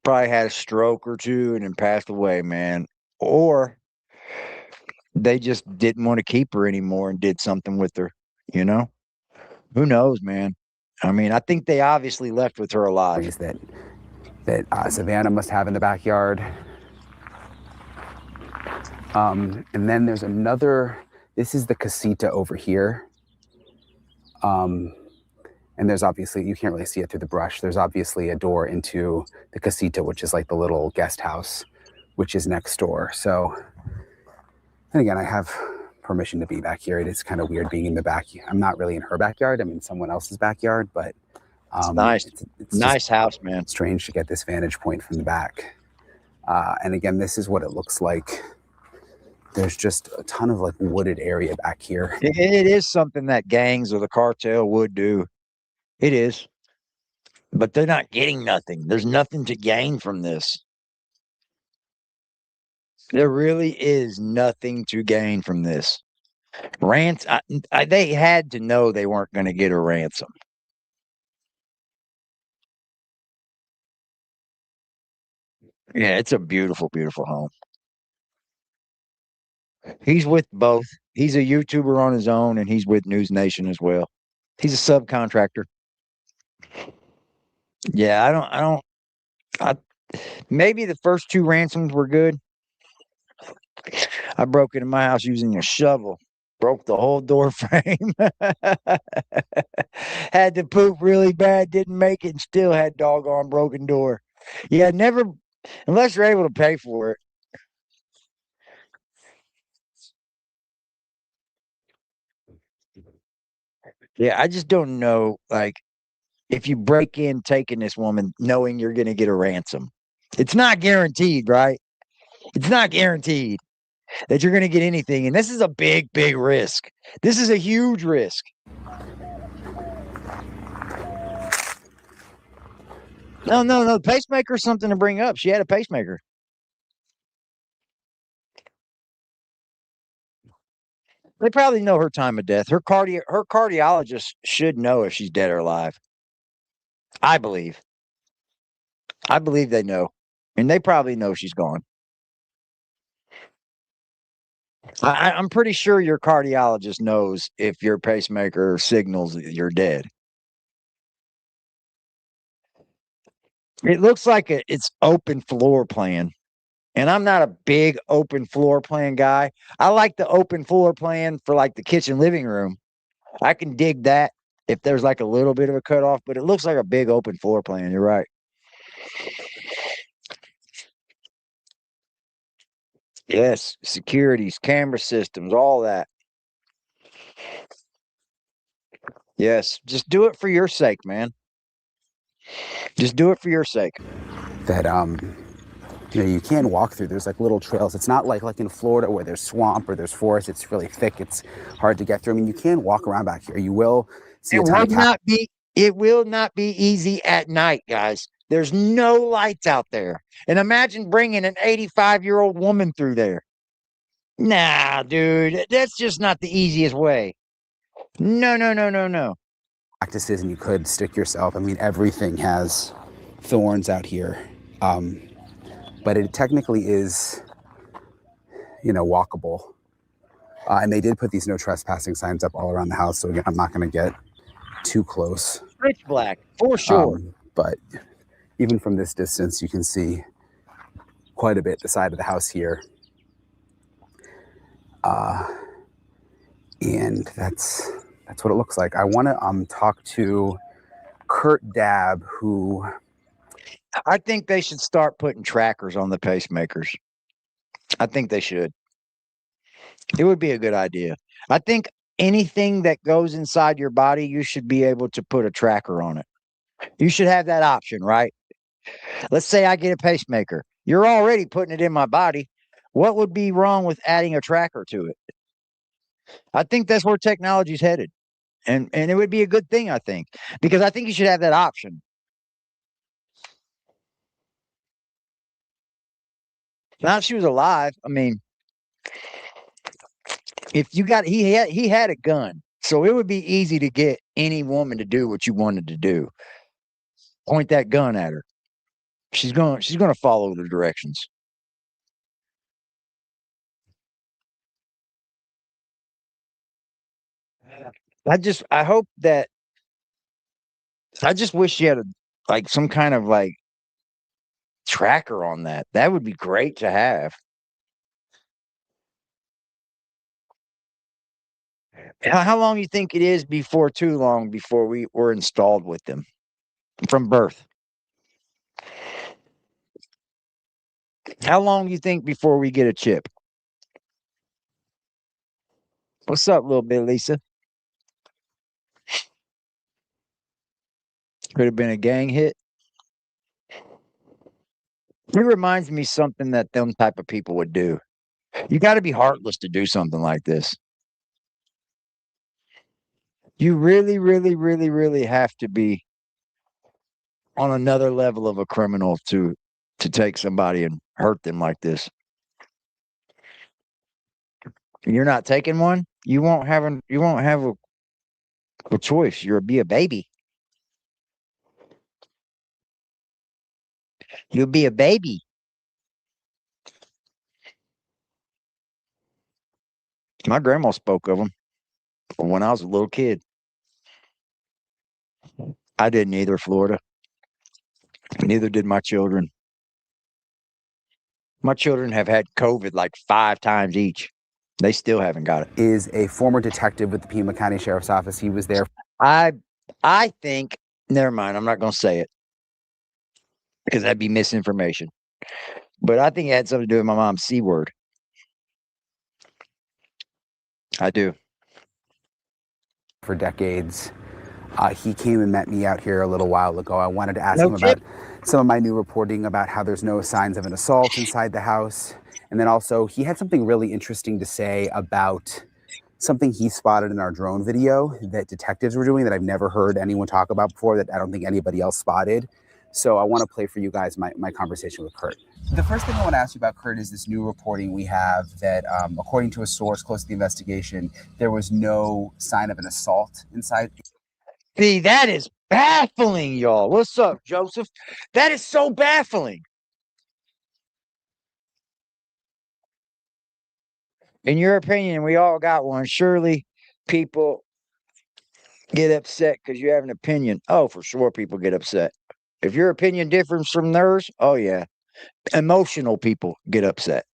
probably had a stroke or two and then passed away, man. Or they just didn't want to keep her anymore and did something with her, you know? Who knows, man? I mean, I think they obviously left with her alive. That Savannah must have in the backyard. And then there's another, this is the casita over here. And there's obviously, you can't really see it through the brush. There's obviously a door into the casita, which is like the little guest house, which is next door. So, and again, I have permission to be back here. It is kind of weird being in the back. I'm not really in her backyard. I'm in someone else's backyard, but it's nice. It's nice house, man. Strange to get this vantage point from the back. And again, this is what it looks like. There's just a ton of like wooded area back here. It is something that gangs or the cartel would do. It is. But they're not getting nothing. There's nothing to gain from this. There really is nothing to gain from this. They had to know they weren't going to get a ransom. Yeah, it's a beautiful, beautiful home. He's with both. He's a YouTuber on his own, and he's with News Nation as well. He's a subcontractor. Yeah, maybe the first two ransoms were good. I broke into my house using a shovel. Broke the whole door frame. Had to poop really bad, didn't make it, and still had doggone broken door. Yeah, never, unless you're able to pay for it. Yeah, I just don't know, like, if you break in taking this woman knowing you're going to get a ransom. It's not guaranteed, right? It's not guaranteed that you're going to get anything. And this is a big, big risk. This is a huge risk. No. Pacemaker's something to bring up. She had a pacemaker. They probably know her time of death. Her cardiologist should know if she's dead or alive. I believe they know. And they probably know she's gone. I'm pretty sure your cardiologist knows if your pacemaker signals you're dead. It looks like it's open floor plan. And I'm not a big open floor plan guy. I like the open floor plan for like the kitchen living room. I can dig that if there's like a little bit of a cutoff, but it looks like a big open floor plan. You're right. Yes, securities, camera systems, all that. Yes, just do it for your sake, man. Just do it for your sake. That you can walk through. There's like little trails. It's not like in Florida where there's swamp or there's forest. It's really thick. It's hard to get through. I mean, you can walk around back here. You will see It will not be easy at night, guys. There's no lights out there. And imagine bringing an 85-year-old woman through there. Nah, dude, that's just not the easiest way. No. Practices, and you could stick yourself. I mean, everything has thorns out here. But it technically is, walkable. And they did put these no trespassing signs up all around the house. So again, I'm not going to get too close. Pitch black, for sure. But even from this distance, you can see quite a bit the side of the house here. And that's what it looks like. I want to talk to Kurt Dabb, who... I think they should start putting trackers on the pacemakers. I think they should. It would be a good idea. I think anything that goes inside your body, you should be able to put a tracker on it. You should have that option, right? Let's say I get a pacemaker. You're already putting it in my body. What would be wrong with adding a tracker to it? I think that's where technology's headed. And it would be a good thing, I think, because I think you should have that option. Now, if she was alive, I mean, if you got, he had a gun, so it would be easy to get any woman to do what you wanted to do. Point that gun at her. She's going to follow the directions. I hope that, I just wish she had some kind of tracker on that. That would be great to have. How long do you think it is before too long before we were installed with them from birth? How long do you think before we get a chip? What's up, little bit, Lisa? Could have been a gang hit. It reminds me something that them type of people would do. You got to be heartless to do something like this. You really, really, really, really have to be on another level of a criminal to take somebody and hurt them like this. You're not taking one, you won't have a choice. You'll be a baby. You'll be a baby. My grandma spoke of them when I was a little kid. I didn't either, Florida. Neither did my children. My children have had COVID 5 times each. They still haven't got it. Is a former detective with the Pima County Sheriff's Office. He was there. I think, never mind, I'm not going to say it because that'd be misinformation. But I think it had something to do with my mom's C word. I do. For decades. He came and met me out here a little while ago. I wanted to ask him about some of my new reporting about how there's no signs of an assault inside the house. And then also, he had something really interesting to say about something he spotted in our drone video that detectives were doing that I've never heard anyone talk about before, that I don't think anybody else spotted. So I want to play for you guys my conversation with Kurt. The first thing I want to ask you about, Kurt, is this new reporting we have that, according to a source close to the investigation, there was no sign of an assault inside. See, that is baffling, y'all. What's up, Joseph? That is so baffling. In your opinion, we all got one. Surely people get upset because you have an opinion. Oh, for sure, people get upset. If your opinion differs from theirs, oh, yeah. Emotional people get upset.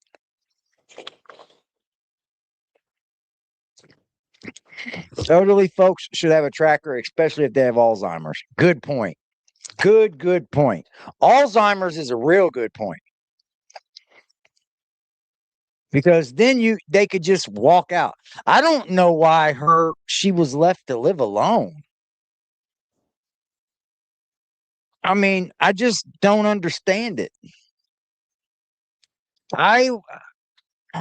Elderly folks should have a tracker, especially if they have Alzheimer's. Good point. Good point. Alzheimer's is a real good point. Because then they could just walk out. I don't know why she was left to live alone. I mean, I just don't understand it. My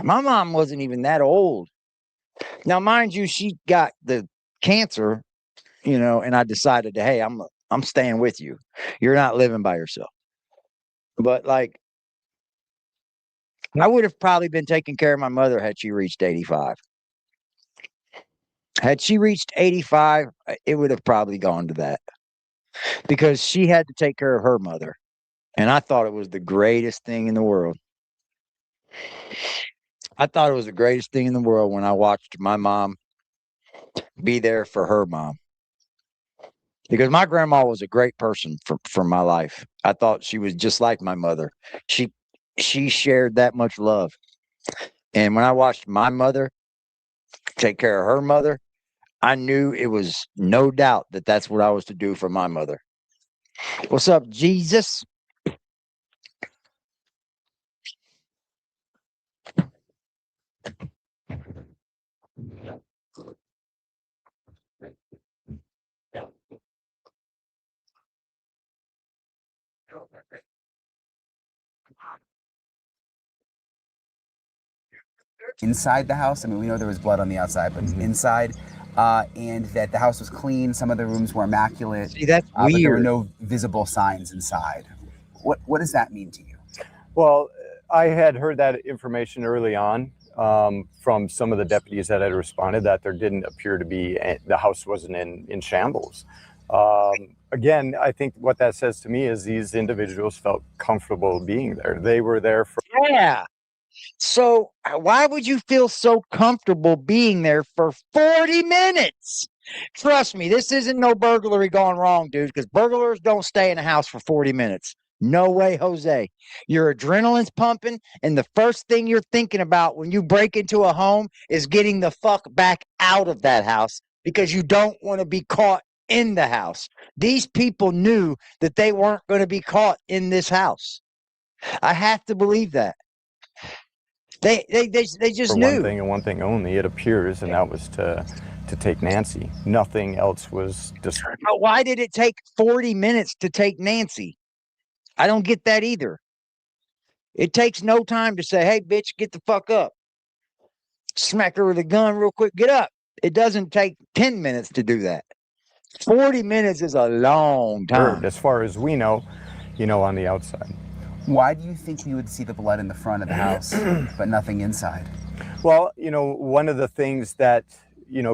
mom wasn't even that old. Now, mind you, she got the cancer, and I decided to, hey, I'm staying with you. You're not living by yourself. But I would have probably been taking care of my mother had she reached 85. Had she reached 85, it would have probably gone to that. Because she had to take care of her mother. And I thought it was the greatest thing in the world. I thought it was the greatest thing in the world when I watched my mom be there for her mom. Because my grandma was a great person for my life. I thought she was just like my mother. She shared that much love. And when I watched my mother take care of her mother, I knew it was no doubt that that's what I was to do for my mother. What's up, Jesus? Inside the house, I mean, we know there was blood on the outside, but inside, and that the house was clean. Some of the rooms were immaculate. See, that's but there were weird. no visible signs inside. What does that mean to you? Well, I had heard that information early on from some of the deputies that had responded that there didn't appear to be, the house wasn't in shambles. Again, I think what that says to me is these individuals felt comfortable being there. They were there for. Yeah. So why would you feel so comfortable being there for 40 minutes? Trust me, this isn't no burglary gone wrong, dude, because burglars don't stay in a house for 40 minutes. No way, Jose. Your adrenaline's pumping, and the first thing you're thinking about when you break into a home is getting the fuck back out of that house because you don't want to be caught in the house. These people knew that they weren't going to be caught in this house. I have to believe that. They just for knew. One thing and one thing only, it appears, and that was to take Nancy. Nothing else was described. Why did it take 40 minutes to take Nancy? I don't get that either. It takes no time to say, hey, bitch, get the fuck up. Smack her with a gun real quick. Get up. It doesn't take 10 minutes to do that. 40 minutes is a long time. As far as we know, on the outside. Why do you think we would see the blood in the front of the house, but nothing inside? Well, one of the things that,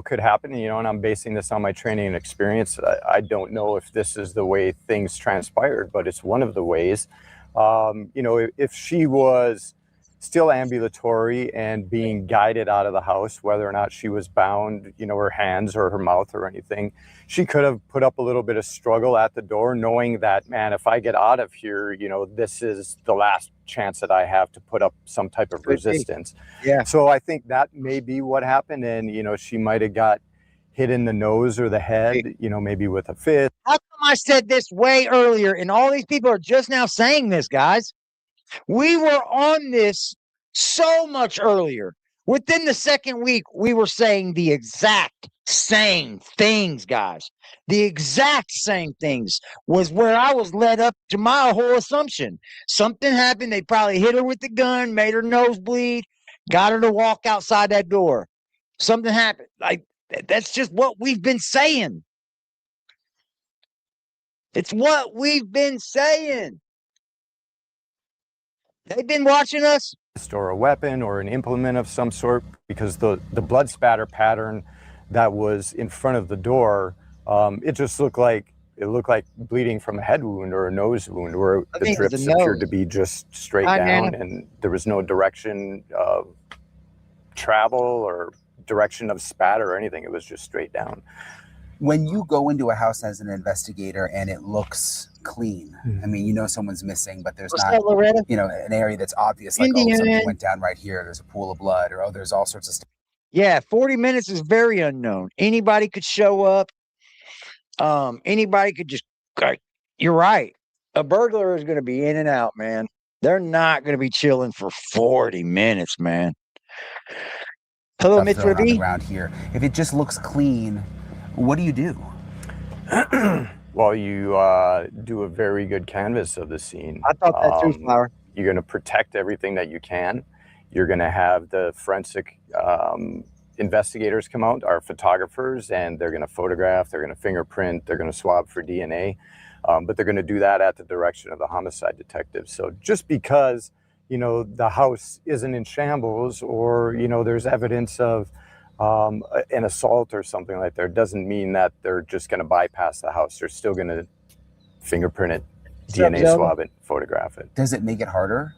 could happen, and I'm basing this on my training and experience. I don't know if this is the way things transpired, but it's one of the ways. If she was still ambulatory and being guided out of the house, whether or not she was bound, her hands or her mouth or anything, she could have put up a little bit of struggle at the door, knowing that, man, if I get out of here, this is the last chance that I have to put up some type of resistance. Yeah. So I think that may be what happened. And, she might have got hit in the nose or the head, maybe with a fist. How come I said this way earlier and all these people are just now saying this, guys? We were on this so much earlier. Within the second week, we were saying the exact same things, guys. The exact same things was where I was led up to my whole assumption. Something happened. They probably hit her with the gun, made her nose bleed, got her to walk outside that door. Something happened. Like, that's just what we've been saying. It's what we've been saying. They've been watching us. Or a weapon or an implement of some sort, because the blood spatter pattern that was in front of the door, it just looked like bleeding from a head wound or a nose wound, where the drips appeared to be just straight down, and there was no direction of travel or direction of spatter or anything. It was just straight down. When you go into a house as an investigator and it looks clean, I mean, someone's missing, but there's not, an area that's obvious, like, oh, something went down right here, there's a pool of blood, or, oh, there's all sorts of stuff. Yeah, 40 minutes is very unknown. Anybody could show up. Anybody could just, you're right. A burglar is going to be in and out, man. They're not going to be chilling for 40 minutes, man. Hello, Mr. B. Around here, if it just looks clean, what do you do? Well, you do a very good canvas of the scene. I thought that too, Flower. You're going to protect everything that you can. You're going to have the forensic investigators come out, our photographers, and they're going to photograph, they're going to fingerprint, they're going to swab for DNA, but they're going to do that at the direction of the homicide detective. So just because, the house isn't in shambles, or, there's evidence of an assault or something like that, doesn't mean that they're just going to bypass the house. They're still going to fingerprint it, DNA swab it, photograph it. Does it make it harder?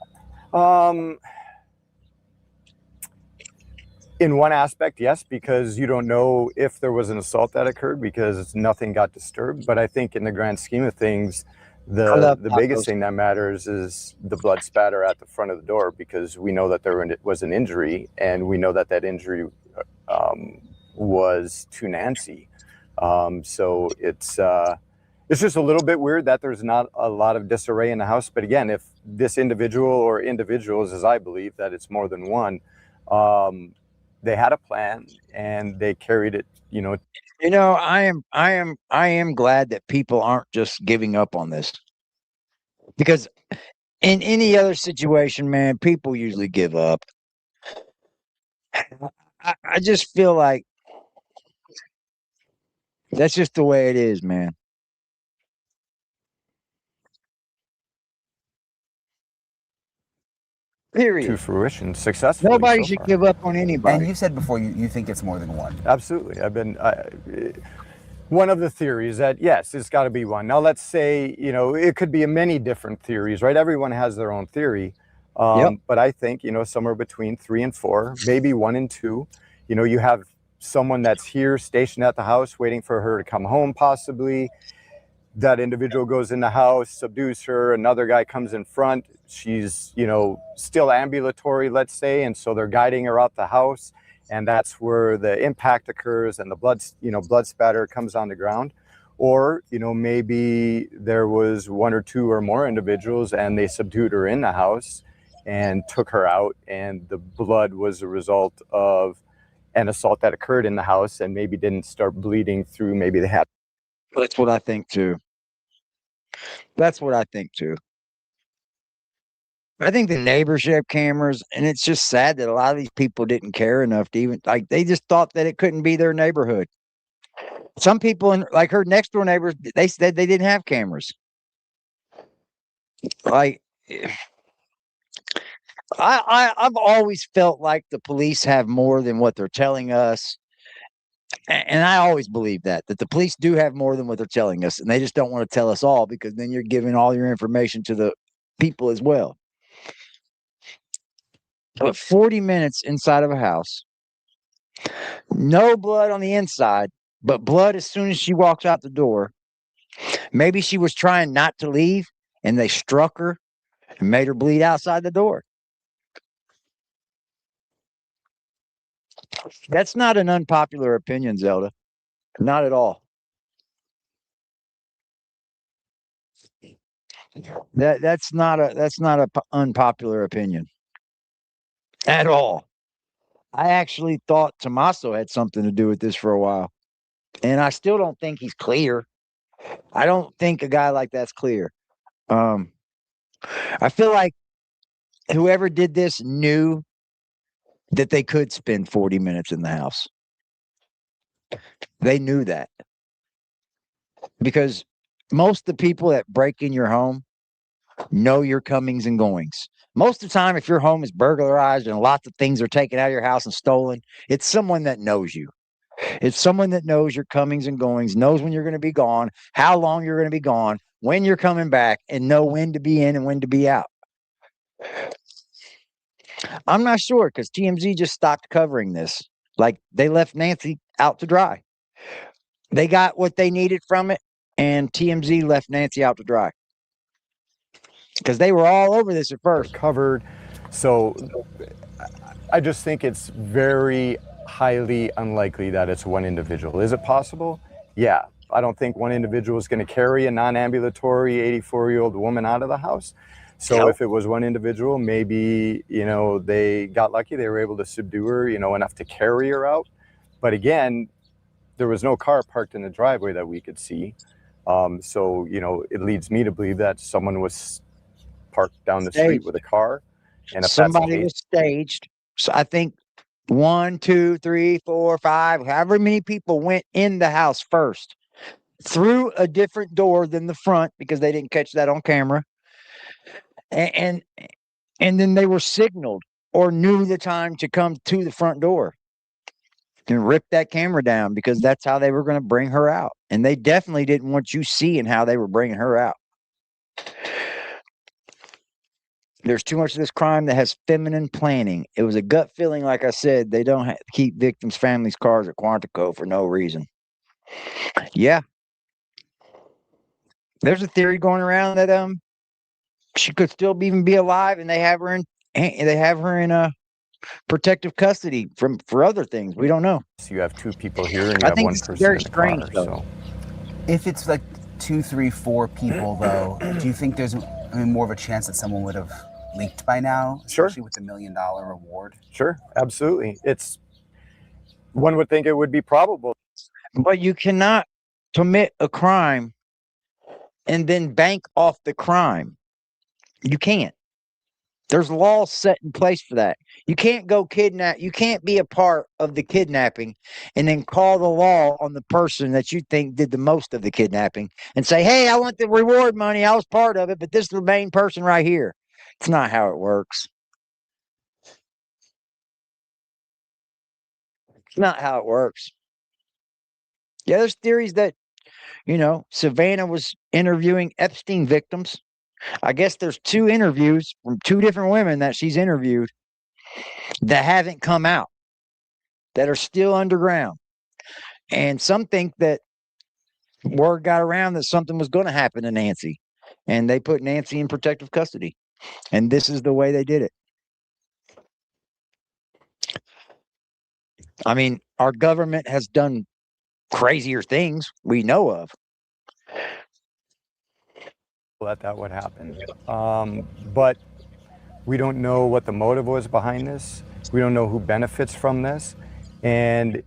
In one aspect, yes, because you don't know if there was an assault that occurred because nothing got disturbed. But I think in the grand scheme of things, the biggest thing that matters is the blood spatter at the front of the door, because we know that there was an injury, and we know that injury was to Nancy. So it's just a little bit weird that there's not a lot of disarray in the house. But again, if this individual or individuals, as I believe that it's more than one, they had a plan and they carried it, I am glad that people aren't just giving up on this, because in any other situation, man, people usually give up. I just feel like that's just the way it is, man. Period. to fruition successfully. Nobody so should far. give up on anybody. And you said before you think it's more than one. Absolutely. One of the theories that, yes, it's got to be one. Now, let's say, it could be many different theories, right? Everyone has their own theory. But I think, somewhere between 3 and 4, maybe 1 and 2, you have someone that's here stationed at the house waiting for her to come home, possibly. That individual goes in the house, subdues her. Another guy comes in front. She's, still ambulatory, let's say. And so they're guiding her out the house. And that's where the impact occurs and the blood spatter comes on the ground. Or, maybe there was 1 or 2 or more individuals and they subdued her in the house and took her out. And the blood was a result of an assault that occurred in the house and maybe didn't start bleeding through. Maybe they had. That's what I think too. I think the neighbors have cameras, and it's just sad that a lot of these people didn't care enough to even, like, they just thought that it couldn't be their neighborhood. Some people, like her next door neighbors, they said they didn't have cameras. Like, I've always felt like the police have more than what they're telling us. And I always believe that the police do have more than what they're telling us, and they just don't want to tell us all, because then you're giving all your information to the people as well. But 40 minutes inside of a house, no blood on the inside, but blood as soon as she walks out the door. Maybe she was trying not to leave, and they struck her and made her bleed outside the door. That's not an unpopular opinion, Zelda. Not at all. That's not a unpopular opinion at all. I actually thought Tommaso had something to do with this for a while, and I still don't think he's clear. I don't think a guy like that's clear. I feel like whoever did this knew that they could spend 40 minutes in the house. They knew that, because most of the people that break in your home know your comings and goings. Most of the time, if your home is burglarized and lots of things are taken out of your house and stolen, it's someone that knows you. It's someone that knows your comings and goings, knows when you're going to be gone, how long you're going to be gone, when you're coming back, and know when to be in and when to be out. I'm not sure, because TMZ just stopped covering this. Like, they left Nancy out to dry. They got what they needed from it, and TMZ left Nancy out to dry, because they were all over this at first. Covered. So I just think it's very highly unlikely that it's one individual. Is it possible? Yeah. I don't think one individual is going to carry a non-ambulatory 84-year-old woman out of the house. So if it was one individual, maybe, they got lucky. They were able to subdue her, enough to carry her out. But again, there was no car parked in the driveway that we could see. So, it leads me to believe that someone was parked down the street with a car. And if somebody was staged. So I think 1, 2, 3, 4, 5, however many people went in the house first, through a different door than the front, because they didn't catch that on camera. And then they were signaled or knew the time to come to the front door and rip that camera down, because that's how they were going to bring her out. And they definitely didn't want you seeing how they were bringing her out. There's too much of this crime that has feminine planning. It was a gut feeling, like I said, they don't keep victims' families' cars at Quantico for no reason. Yeah. There's a theory going around that she could still even be alive, and they have her in protective custody for other things. We don't know. So you have two people here and you I have think one it's person very in the strange, car. though. So If it's like 2, 3, 4 people, though, do you think there's more of a chance that someone would have leaked by now, especially with the $1 million reward? Sure, absolutely. One would think it would be probable. But you cannot commit a crime and then bank off the crime. You can't. There's laws set in place for that. You can't go kidnap. You can't be a part of the kidnapping and then call the law on the person that you think did the most of the kidnapping and say, hey, I want the reward money. I was part of it, but this is the main person right here. It's not how it works. It's not how it works. Yeah, there's theories that, Savannah was interviewing Epstein victims. I guess there's 2 interviews from 2 different women that she's interviewed that haven't come out, that are still underground. And some think that word got around that something was going to happen to Nancy, and they put Nancy in protective custody. And this is the way they did it. I mean, our government has done crazier things we know of. That would happen. But we don't know what the motive was behind this. We don't know who benefits from this. And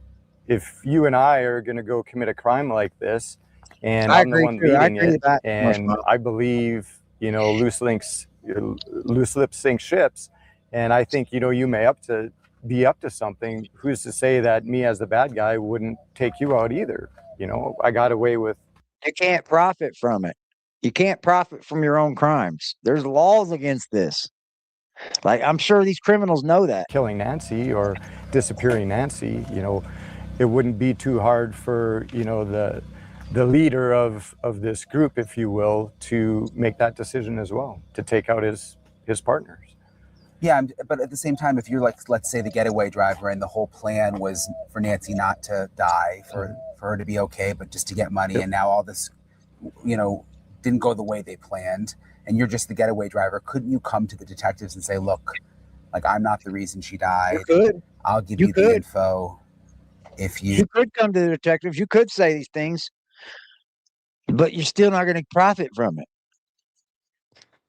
if you and I are going to go commit a crime like this, and I'm the one leading it, and I believe, loose lips sink ships, and I think, you may be up to something. Who's to say that me as the bad guy wouldn't take you out either? I got away with. You can't profit from it. You can't profit from your own crimes. There's laws against this. Like, I'm sure these criminals know that. Killing Nancy or disappearing Nancy, it wouldn't be too hard for, the leader of this group, if you will, to make that decision as well, to take out his partners. Yeah, but at the same time, if you're like, let's say, the getaway driver, and the whole plan was for Nancy not to die, for her to be okay, but just to get money, and now all this, didn't go the way they planned, and you're just the getaway driver, couldn't you come to the detectives and say, look, like, I'm not the reason she died. You could. I'll give you the info. You could come to the detectives. You could say these things, but you're still not going to profit from it.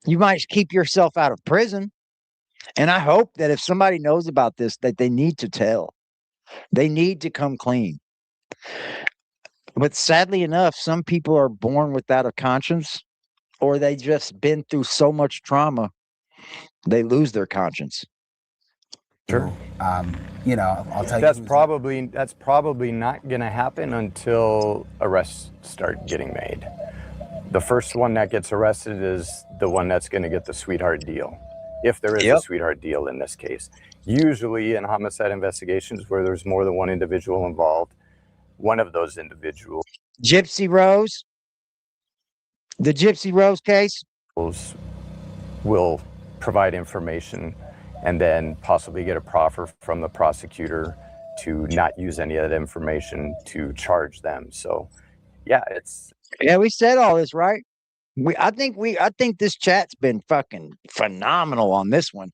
You might keep yourself out of prison. And I hope that if somebody knows about this, that they need to tell. They need to come clean. But sadly enough, some people are born without a conscience, or they just been through so much trauma, they lose their conscience. Sure. I'll tell you. That's probably not going to happen until arrests start getting made. The first one that gets arrested is the one that's going to get the sweetheart deal, if there is a sweetheart deal in this case. Usually in homicide investigations where there's more than one individual involved, one of those individuals. Gypsy Rose? The Gypsy Rose case? Will provide information and then possibly get a proffer from the prosecutor to not use any of that information to charge them. So, yeah, we said all this, right? I think this chat's been fucking phenomenal on this one.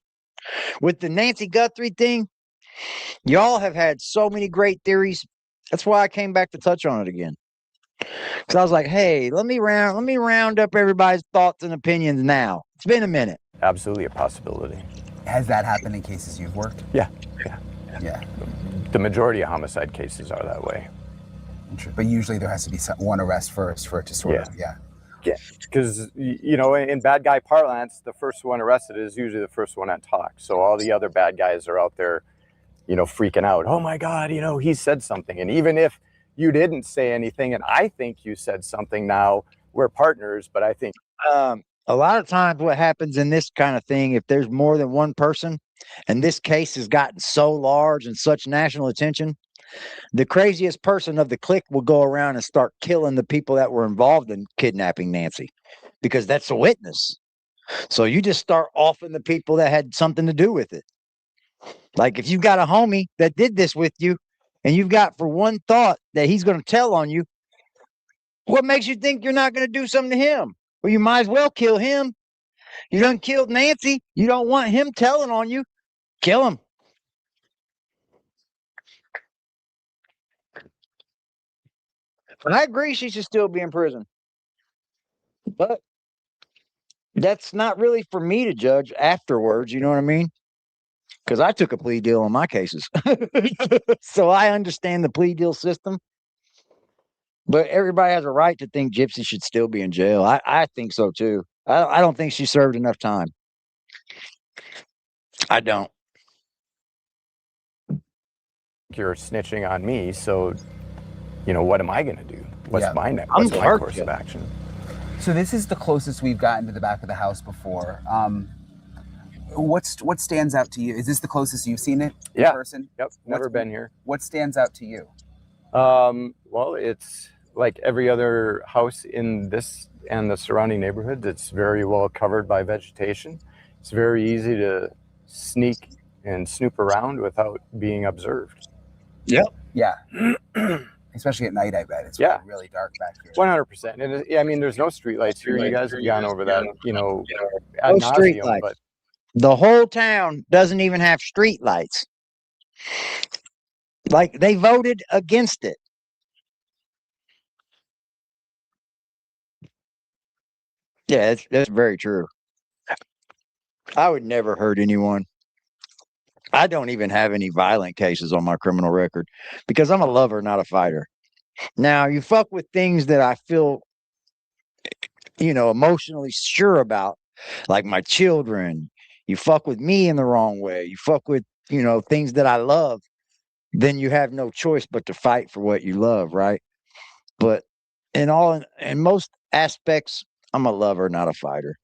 With the Nancy Guthrie thing, y'all have had so many great theories. That's why I came back to touch on it again. Because I was like, hey, let me round up everybody's thoughts and opinions now. It's been a minute. Absolutely a possibility. Has that happened in cases you've worked? Yeah. Yeah. The majority of homicide cases are that way. But usually there has to be one arrest first for it to sort of, Yeah, because, in bad guy parlance, the first one arrested is usually the first one that talks. So all the other bad guys are out there, freaking out. Oh my God, he said something. And even if you didn't say anything, and I think you said something, now we're partners, but I think. A lot of times what happens in this kind of thing, if there's more than one person, and this case has gotten so large and such national attention, the craziest person of the clique will go around and start killing the people that were involved in kidnapping Nancy, because that's a witness. So you just start offing the people that had something to do with it. Like if you've got a homie that did this with you and you've got for one thought that he's going to tell on you, what makes you think you're not going to do something to him? Well, you might as well kill him. You done killed Nancy. You don't want him telling on you. Kill him. But I agree she should still be in prison. But that's not really for me to judge afterwards. You know what I mean? Because I took a plea deal on my cases. So I understand the plea deal system. But everybody has a right to think Gypsy should still be in jail. I think so too. I don't think she served enough time. I don't. You're snitching on me, so what am I going to do? What's Yeah. my next? I'm What's my hurt course you. of action? So this is the closest we've gotten to the back of the house before. What stands out to you? Is this the closest you've seen it in Yeah. person? Yep, never been here. What stands out to you? Well, it's like every other house in this and the surrounding neighborhoods. It's very well covered by vegetation. It's very easy to sneak and snoop around without being observed. Yep. Yeah. Especially at night, I bet. It's Yeah. really dark back here. 100%. And I mean, there's no streetlights here. You guys have gone over that, ad No nauseum, streetlights. but The whole town doesn't even have street lights. Like they voted against it. Yeah, that's very true. I would never hurt anyone. I don't even have any violent cases on my criminal record because I'm a lover, not a fighter. Now, you fuck with things that I feel, emotionally sure about, like my children. You fuck with me in the wrong way. You fuck with, things that I love. Then you have no choice but to fight for what you love, right? But in most aspects, I'm a lover, not a fighter.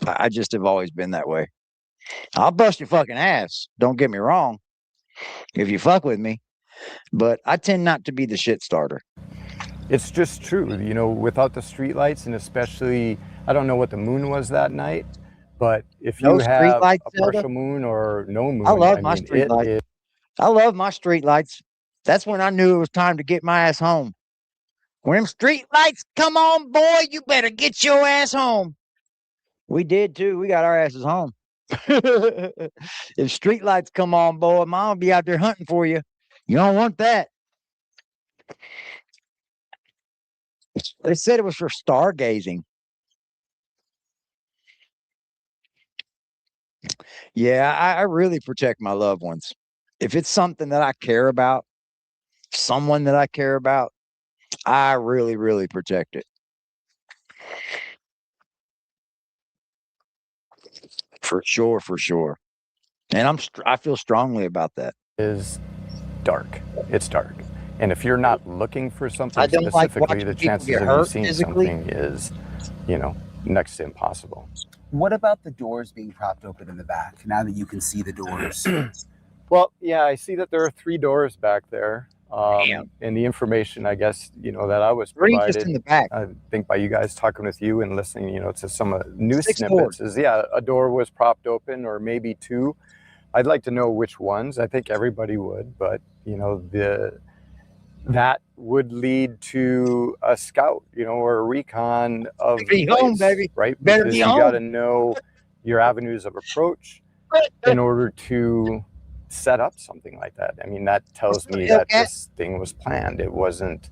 I just have always been that way. I'll bust your fucking ass. Don't get me wrong. If you fuck with me, but I tend not to be the shit starter. it's just true. Without the streetlights, and especially, I don't know what the moon was that night, but if you No have streetlights, a Zelda? partial moon or no moon, I love my mean, street lights. I love my street lights. That's when I knew it was time to get my ass home. When them street lights come on, boy, you better get your ass home. We did too. We got our asses home. If street lights come on, boy, mom will be out there hunting for you. You don't want that. They said it was for stargazing. Yeah, I really protect my loved ones. If it's something that I care about, someone that I care about, I really, really protect it. For sure, for sure. And I feel strongly about that. is dark. It's dark. And if you're not looking for something I don't like specifically, watching the people chances get of you hurt seeing physically. something is, next to impossible. What about the doors being propped open in the back, now that you can see the doors? Well, yeah, I see that there are 3 doors back there. Damn. And the information, I guess, that I was 3 provided, just in the back. I think by you guys talking with you and listening, to some news 6 snippets, doors. is a door was propped open, or maybe 2. I'd like to know which ones. I think everybody would, but that would lead to a scout, or a recon of Be the home, place, baby. right? Better Because be you home. got to know your avenues of approach in order to set up something like that. I mean, that tells me that this thing was planned. It wasn't,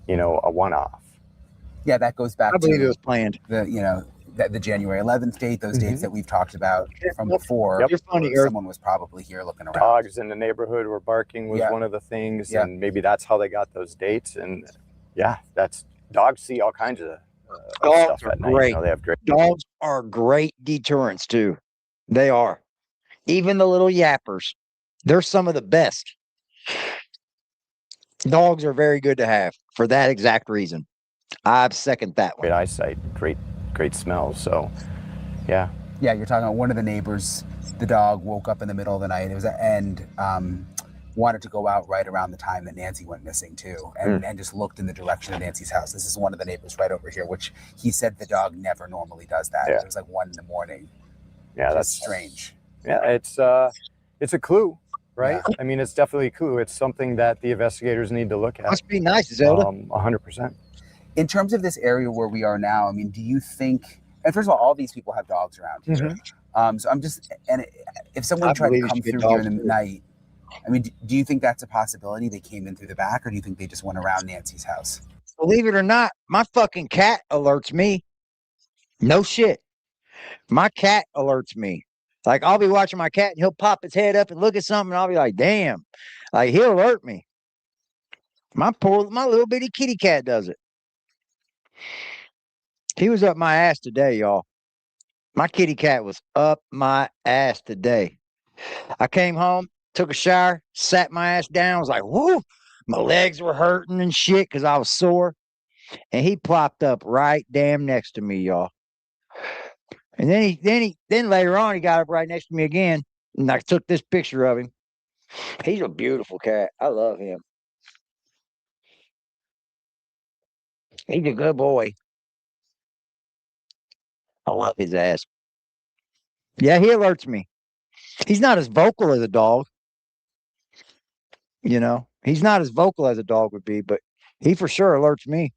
a one-off. Yeah, that goes back I believe to it was planned. the January 11th date, those dates that we've talked about from before. Yep. You're funny, where Earth. someone was probably here looking around. Dogs in the neighborhood were barking was Yeah. one of the things, Yeah. and maybe that's how they got those dates. And dogs see all kinds of Dogs stuff are at night. great. They have great. Dogs are great deterrents too. They are. Even the little yappers. They're some of the best. Dogs are very good to have for that exact reason. I second that one. Great eyesight, great smells. So, yeah. Yeah, you're talking about one of the neighbors. The dog woke up in the middle of the night. It was and wanted to go out right around the time that Nancy went missing too, and just looked in the direction of Nancy's house. This is one of the neighbors right over here, which he said the dog never normally does that. Yeah. It was like 1 a.m. Yeah, that's strange. Yeah, it's a clue, right? Yeah. I mean, it's definitely a clue. It's something that the investigators need to look at. Must be nice, Zelda. 100%. In terms of this area where we are now, I mean, do you think? And first of all these people have dogs around here. So I'm just, and if someone tried to come through here in the night, I mean, do you think that's a possibility? They came in through the back, or do you think they just went around Nancy's house? Believe it or not, my fucking cat alerts me. No shit. My cat alerts me. Like, I'll be watching my cat and he'll pop his head up and look at something and I'll be like, damn. Like, he'll alert me. My little bitty kitty cat does it. He was up my ass today, y'all. My kitty cat was up my ass today. I came home, took a shower, sat my ass down, was like, whoo, my legs were hurting and shit because I was sore. And he plopped up right damn next to me, y'all. And then later on, he got up right next to me again. And I took this picture of him. He's a beautiful cat. I love him. He's a good boy. I love his ass. Yeah, he alerts me. He's not as vocal as a dog. You know, he's not as vocal as a dog would be, but he for sure alerts me.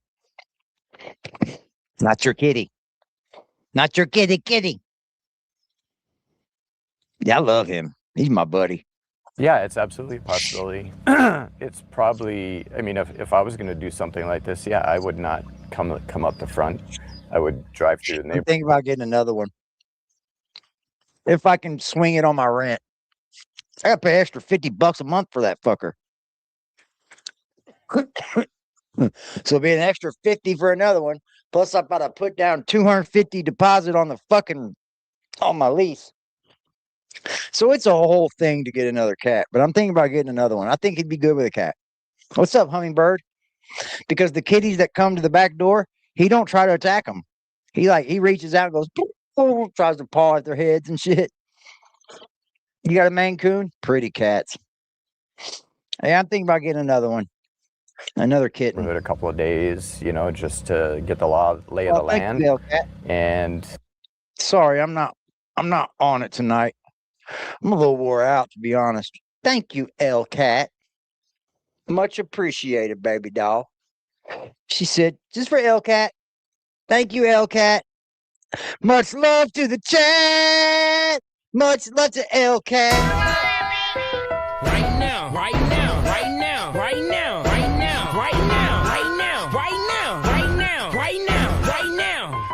Not your kitty. Not your kitty. Yeah, I love him. He's my buddy. Yeah, it's absolutely a possibility. It's probably, I mean, if I was going to do something like this, yeah, I would not come up the front. I would drive through the I'm neighborhood. thinking about getting another one. If I can swing it on my rent. I got to pay extra $50 a month for that fucker. So it'll be an extra 50 for another one. Plus, I've got to put down 250 deposit on my lease. So it's a whole thing to get another cat. But I'm thinking about getting another one. I think he'd be good with a cat. What's up, Hummingbird? Because the kitties that come to the back door, he don't try to attack them. He reaches out and goes, boom, tries to paw at their heads and shit. You got a Maine Coon? Pretty cats. Hey, I'm thinking about getting another one. Another kitten. A couple of days, you know, just to get the lay of the land. You, and sorry, I'm not on it tonight. I'm a little wore out, to be honest. Thank you, L Cat. Much appreciated, baby doll. She said, just for L Cat. Thank you, L Cat. Much love to the chat. Much love to L Cat. Right now, right now, right now, right now, right now, right now, right now, right now, right now, right now, right now.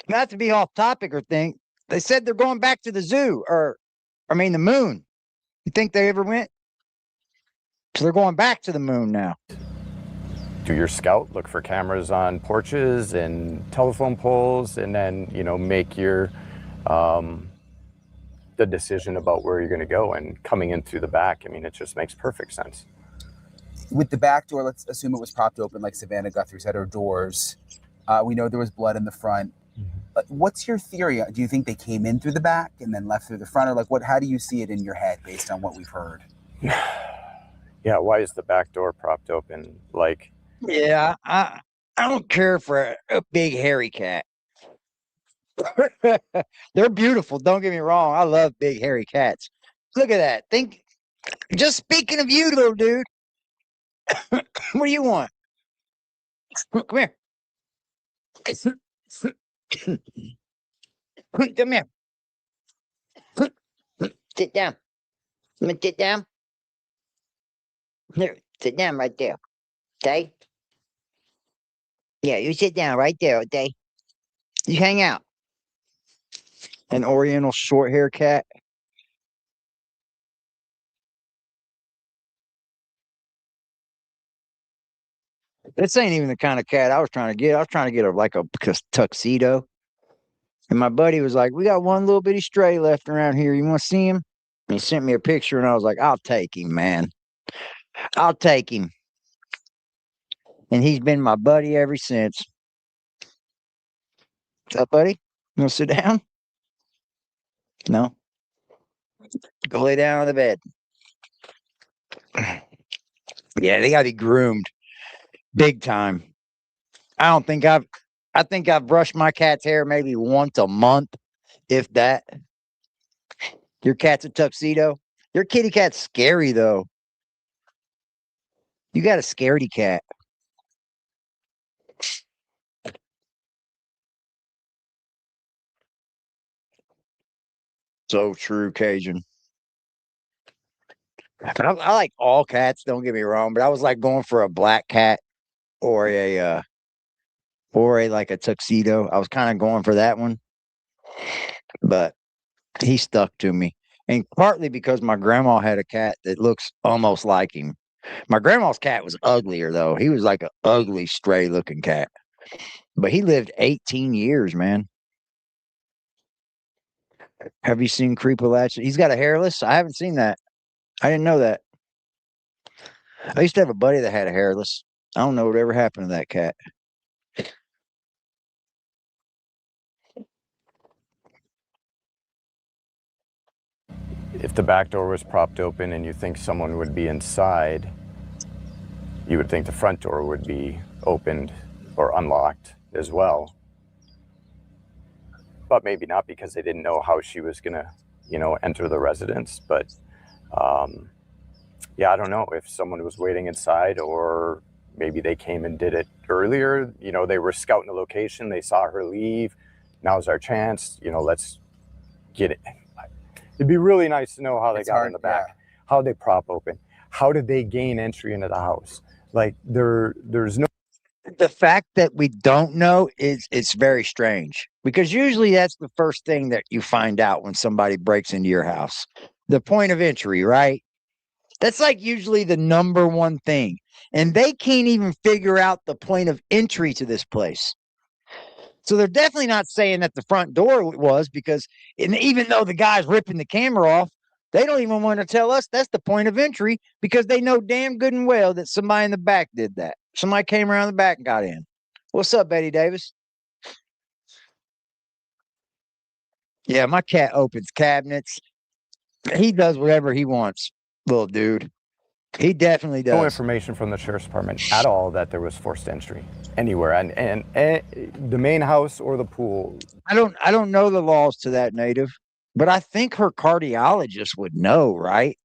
Not to be off topic or thing, they said they're going back to the zoo, the moon. You think they ever went? So they're going back to the moon now. Do your scout, look for cameras on porches and telephone poles, and then, you know, make your the decision about where you're going to go. And coming in through the back, I mean, it just makes perfect sense. With the back door, let's assume it was propped open like Savannah Guthrie said, or doors. We know there was blood in the front. What's your theory? Do you think they came in through the back and then left through the front, or like what? How do you see it in your head based on what we've heard? Yeah, why is the back door propped open? Like, yeah, I don't care for a big hairy cat. They're beautiful. Don't get me wrong. I love big hairy cats. Look at that. Just speaking of you, little dude. What do you want? Come here. Come here. Sit down. Let me sit down. Here, sit down right there. Okay? Yeah, you sit down right there, okay? You hang out. An Oriental short hair cat. This ain't even the kind of cat I was trying to get. I was trying to get a tuxedo. And my buddy was like, we got one little bitty stray left around here. You want to see him? And he sent me a picture, and I was like, I'll take him, man. I'll take him. And he's been my buddy ever since. What's up, buddy? You want to sit down? No. Go lay down on the bed. Yeah, they got to be groomed big time. I think I've brushed my cat's hair maybe once a month, if that. Your cat's a tuxedo. Your kitty cat's scary though. You got a scaredy cat. So true, Cajun. But I like all cats. Don't get me wrong, but I was like going for a black cat or a like a tuxedo. I was kind of going for that one, but he stuck to me, and partly because my grandma had a cat that looks almost like him. My grandma's cat was uglier though. He was like an ugly, stray looking cat, but he lived 18 years, man. Have you seen Creepalachi? He's got a hairless. I haven't seen that. I didn't know that. I used to have a buddy that had a hairless. I don't know whatever happened to that cat. If the back door was propped open and you think someone would be inside, you would think the front door would be opened or unlocked as well. But maybe not, because they didn't know how she was gonna, enter the residence. But yeah, I don't know if someone was waiting inside, or maybe they came and did it earlier. They were scouting the location. They saw her leave. Now's our chance. Let's get it. It'd be really nice to know how they got in the back. Yeah. How they prop open. How did they gain entry into the house? Like there's no. The fact that we don't know it's very strange, because usually that's the first thing that you find out when somebody breaks into your house. The point of entry, right? That's like usually the number one thing. And they can't even figure out the point of entry to this place. So they're definitely not saying that the front door was, because even though the guy's ripping the camera off, they don't even want to tell us that's the point of entry, because they know damn good and well that somebody in the back did that. Somebody came around the back and got in. What's up, Betty Davis? Yeah, my cat opens cabinets. He does whatever he wants, little dude. He definitely does. No information from the sheriff's department at all that there was forced entry anywhere, and the main house or the pool. I don't know the laws to that, Native, but I think her cardiologist would know, right?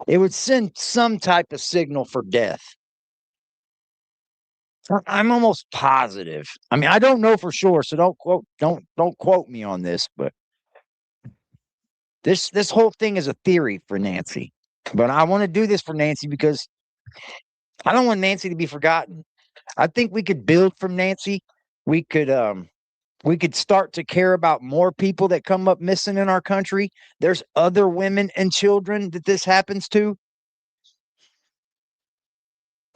It would send some type of signal for death. I'm almost positive. I mean, I don't know for sure, so don't quote me on this, but this whole thing is a theory for Nancy. But I want to do this for Nancy because I don't want Nancy to be forgotten. I think we could build from Nancy. We could start to care about more people that come up missing in our country. There's other women and children that this happens to.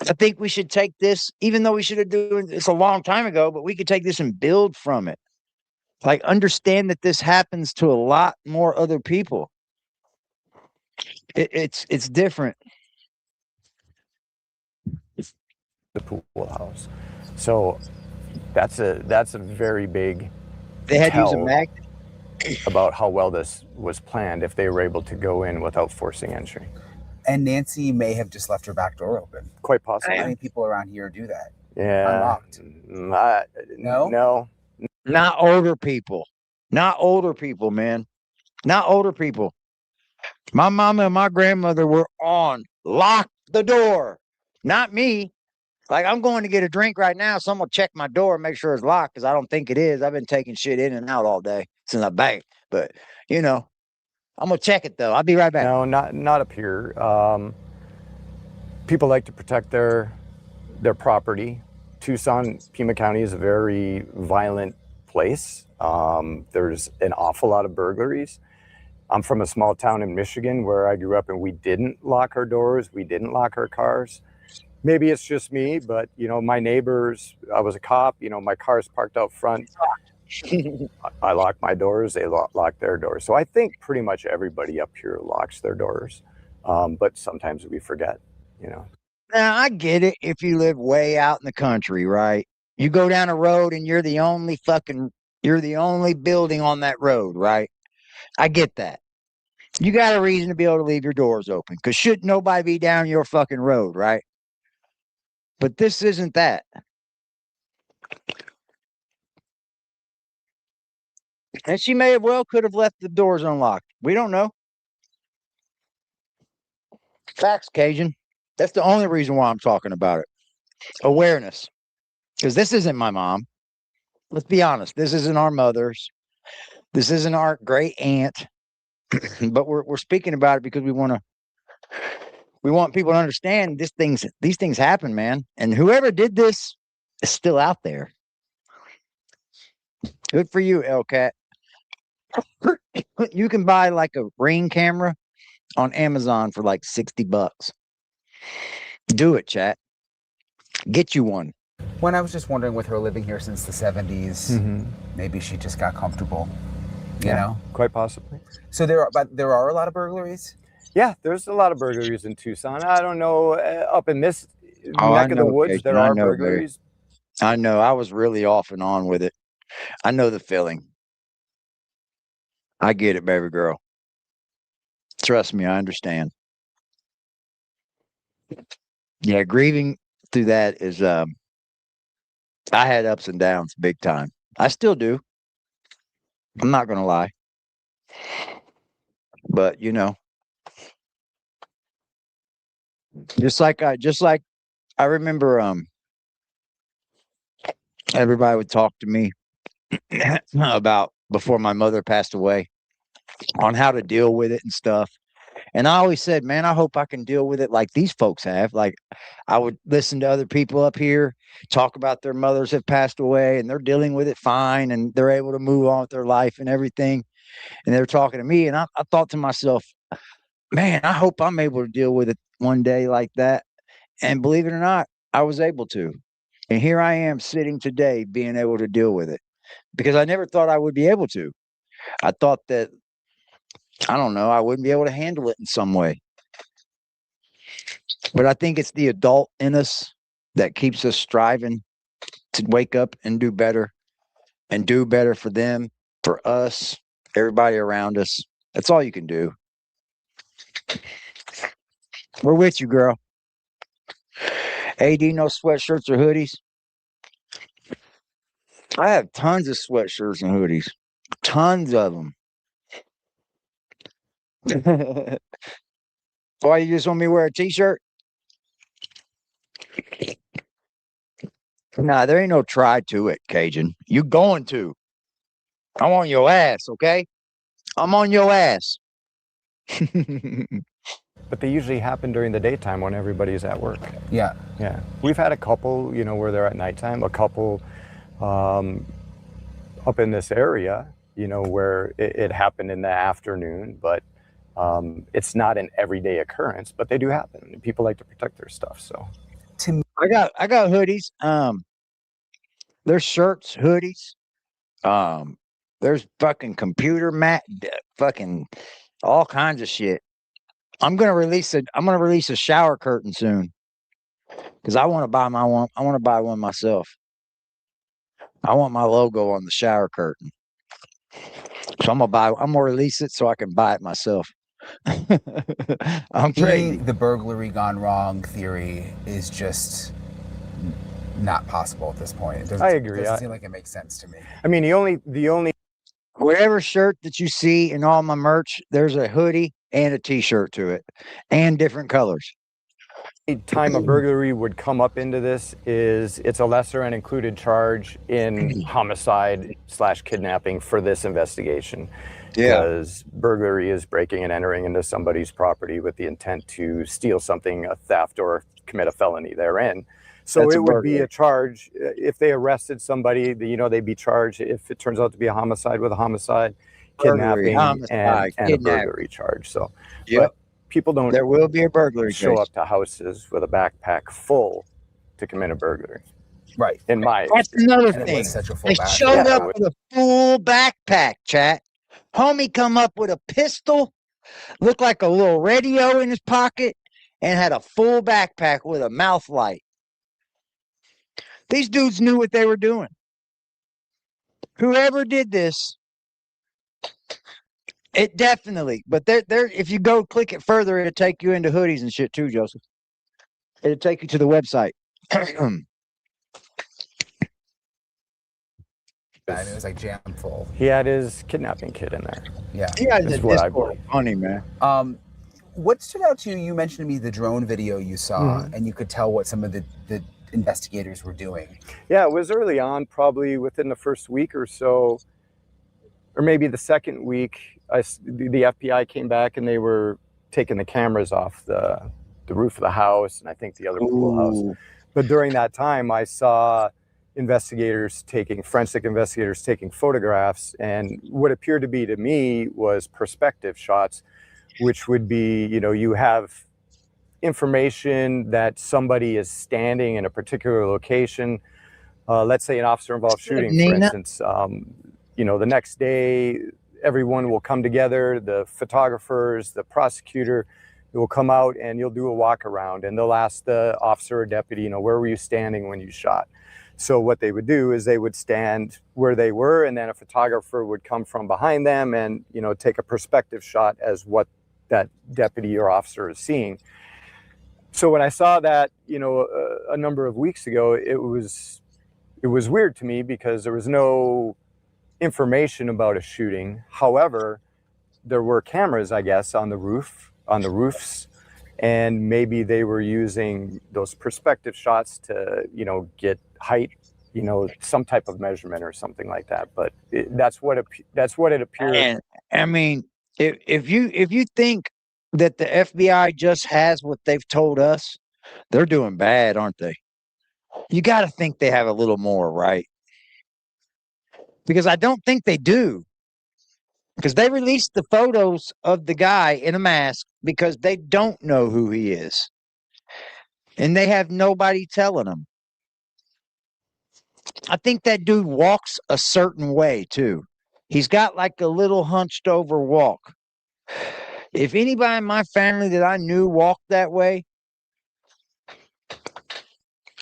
I think we should take this, even though we should have done this a long time ago, but we could take this and build from it. Like, understand that this happens to a lot more other people. It's different. The pool house. So that's a very big. They had to use a magnet about how well this was planned if they were able to go in without forcing entry. And Nancy may have just left her back door open. Quite possibly. How many people around here do that? Yeah. Unlocked. No. Not older people. Not older people, man. Not older people. My mama and my grandmother were on. Lock the door. Not me. Like, I'm going to get a drink right now, so I'm going to check my door and make sure it's locked, because I don't think it is. I've been taking shit in and out all day since I banked. But, I'm going to check it, though. I'll be right back. No, not up here. People like to protect their property. Tucson, Pima County is a very violent place. There's an awful lot of burglaries. I'm from a small town in Michigan where I grew up, and we didn't lock our doors. We didn't lock our cars. Maybe it's just me, but, my neighbors, I was a cop, my car's parked out front. I lock my doors, they lock their doors. So I think pretty much everybody up here locks their doors. But sometimes we forget, Now, I get it if you live way out in the country, right? You go down a road and you're the only building on that road, right? I get that. You got a reason to be able to leave your doors open because should nobody be down your fucking road, right? But this isn't that. And she may have well could have left the doors unlocked. We don't know. Facts, Cajun. That's the only reason why I'm talking about it. Awareness. Because this isn't my mom. Let's be honest. This isn't our mothers. This isn't our great aunt. But we're speaking about it because we want people to understand these things happen, man. And whoever did this is still out there. Good for you, Elcat. You can buy like a Ring camera on Amazon for like $60. Do it, chat. Get you one. When I was just wondering, with her living here since the 70s, maybe she just got comfortable. You know, quite possibly. So there are a lot of burglaries. Yeah, there's a lot of burglaries in Tucson. I don't know up in this neck of the woods Jason, there are burglaries. I know. I was really off and on with it. I know the feeling. I get it, baby girl. Trust me, I understand. Yeah, grieving through that is I had ups and downs big time. I still do. I'm not gonna lie. But you know, just like I remember everybody would talk to me about before my mother passed away on how to deal with it and stuff. And I always said, man, I hope I can deal with it like these folks have. Like I would listen to other people up here talk about their mothers have passed away and they're dealing with it fine and they're able to move on with their life and everything. And they're talking to me. And I thought to myself, man, I hope I'm able to deal with it one day like that. And believe it or not, I was able to. And here I am sitting today being able to deal with it because I never thought I would be able to. I thought that, I don't know, I wouldn't be able to handle it in some way. But I think it's the adult in us that keeps us striving to wake up and do better for them, for us, everybody around us. That's all you can do. We're with you, girl. AD, no sweatshirts or hoodies. I have tons of sweatshirts and hoodies. Tons of them. Why, you just want me to wear a t-shirt? Nah, there ain't no try to it, Cajun. You going to. I'm on your ass, okay? I'm on your ass. But they usually happen during the daytime when everybody's at work. Yeah. Yeah. We've had a couple, you know, where they're at nighttime, a couple up in this area, you know, where it happened in the afternoon, but it's not an everyday occurrence, but they do happen. People like to protect their stuff, so. I got hoodies. There's shirts, hoodies. There's fucking computer mat, fucking all kinds of shit. I'm gonna release a shower curtain soon because I want to buy my one. I want to buy one myself. I want my logo on the shower curtain, so I'm gonna release it so I can buy it myself. I'm crazy. The burglary gone wrong theory is just not possible at this point. I agree. It doesn't seem like it makes sense to me. I mean, the only whatever shirt that you see in all my merch, there's a hoodie and a t-shirt to it, and different colors. time a burglary would come up into this is it's a lesser and included charge in homicide/kidnapping for this investigation. Yeah. Because burglary is breaking and entering into somebody's property with the intent to steal something, a theft, or commit a felony therein. So That's it a would be burglary. a charge if they arrested somebody. You know, they'd be charged if it turns out to be a homicide with a homicide, Burglary, kidnapping, homicide, and a burglary charge. So, Yep. but people don't. There will be a burglary show case. up to houses with a backpack full to commit a burglary. Right. In my That's another And it thing. was such a full They back. showed Yeah. up with a full backpack, chat. Homie come up with a pistol, looked like a little radio in his pocket, and had a full backpack with a mouth light. These dudes knew what they were doing. Whoever did this It definitely, but there. If you go click it further, it'll take you into hoodies and shit too, Joseph. It'll take you to the website. It was like jam full. He had his kidnapping kit in there. Yeah. Yeah, That's the what I Discord. believe. Funny, man. What stood out to you? You mentioned to me the drone video you saw, and you could tell what some of the investigators were doing. Yeah, it was early on, probably within the first week or so, or maybe the second week. The FBI came back and they were taking the cameras off the roof of the house, and I think the other pool house. But during that time, I saw forensic investigators taking photographs, and what appeared to be to me was perspective shots, which would be, you have information that somebody is standing in a particular location. Let's say an officer involved shooting, for instance. The next day, everyone will come together, the photographers, the prosecutor, will come out and you'll do a walk around, and they'll ask the officer or deputy, where were you standing when you shot? So what they would do is they would stand where they were, and then a photographer would come from behind them and, take a perspective shot as what that deputy or officer is seeing. So when I saw that, a number of weeks ago, it was weird to me because there was no information about a shooting. However, there were cameras, I guess, on the roofs, and maybe they were using those perspective shots to, get height, some type of measurement or something like that. But that's what it appeared. And I mean, if you think that the FBI just has what they've told us, they're doing bad, aren't they? You got to think they have a little more, right? Because I don't think they do. Because they released the photos of the guy in a mask because they don't know who he is. And they have nobody telling them. I think that dude walks a certain way, too. He's got like a little hunched over walk. If anybody in my family that I knew walked that way,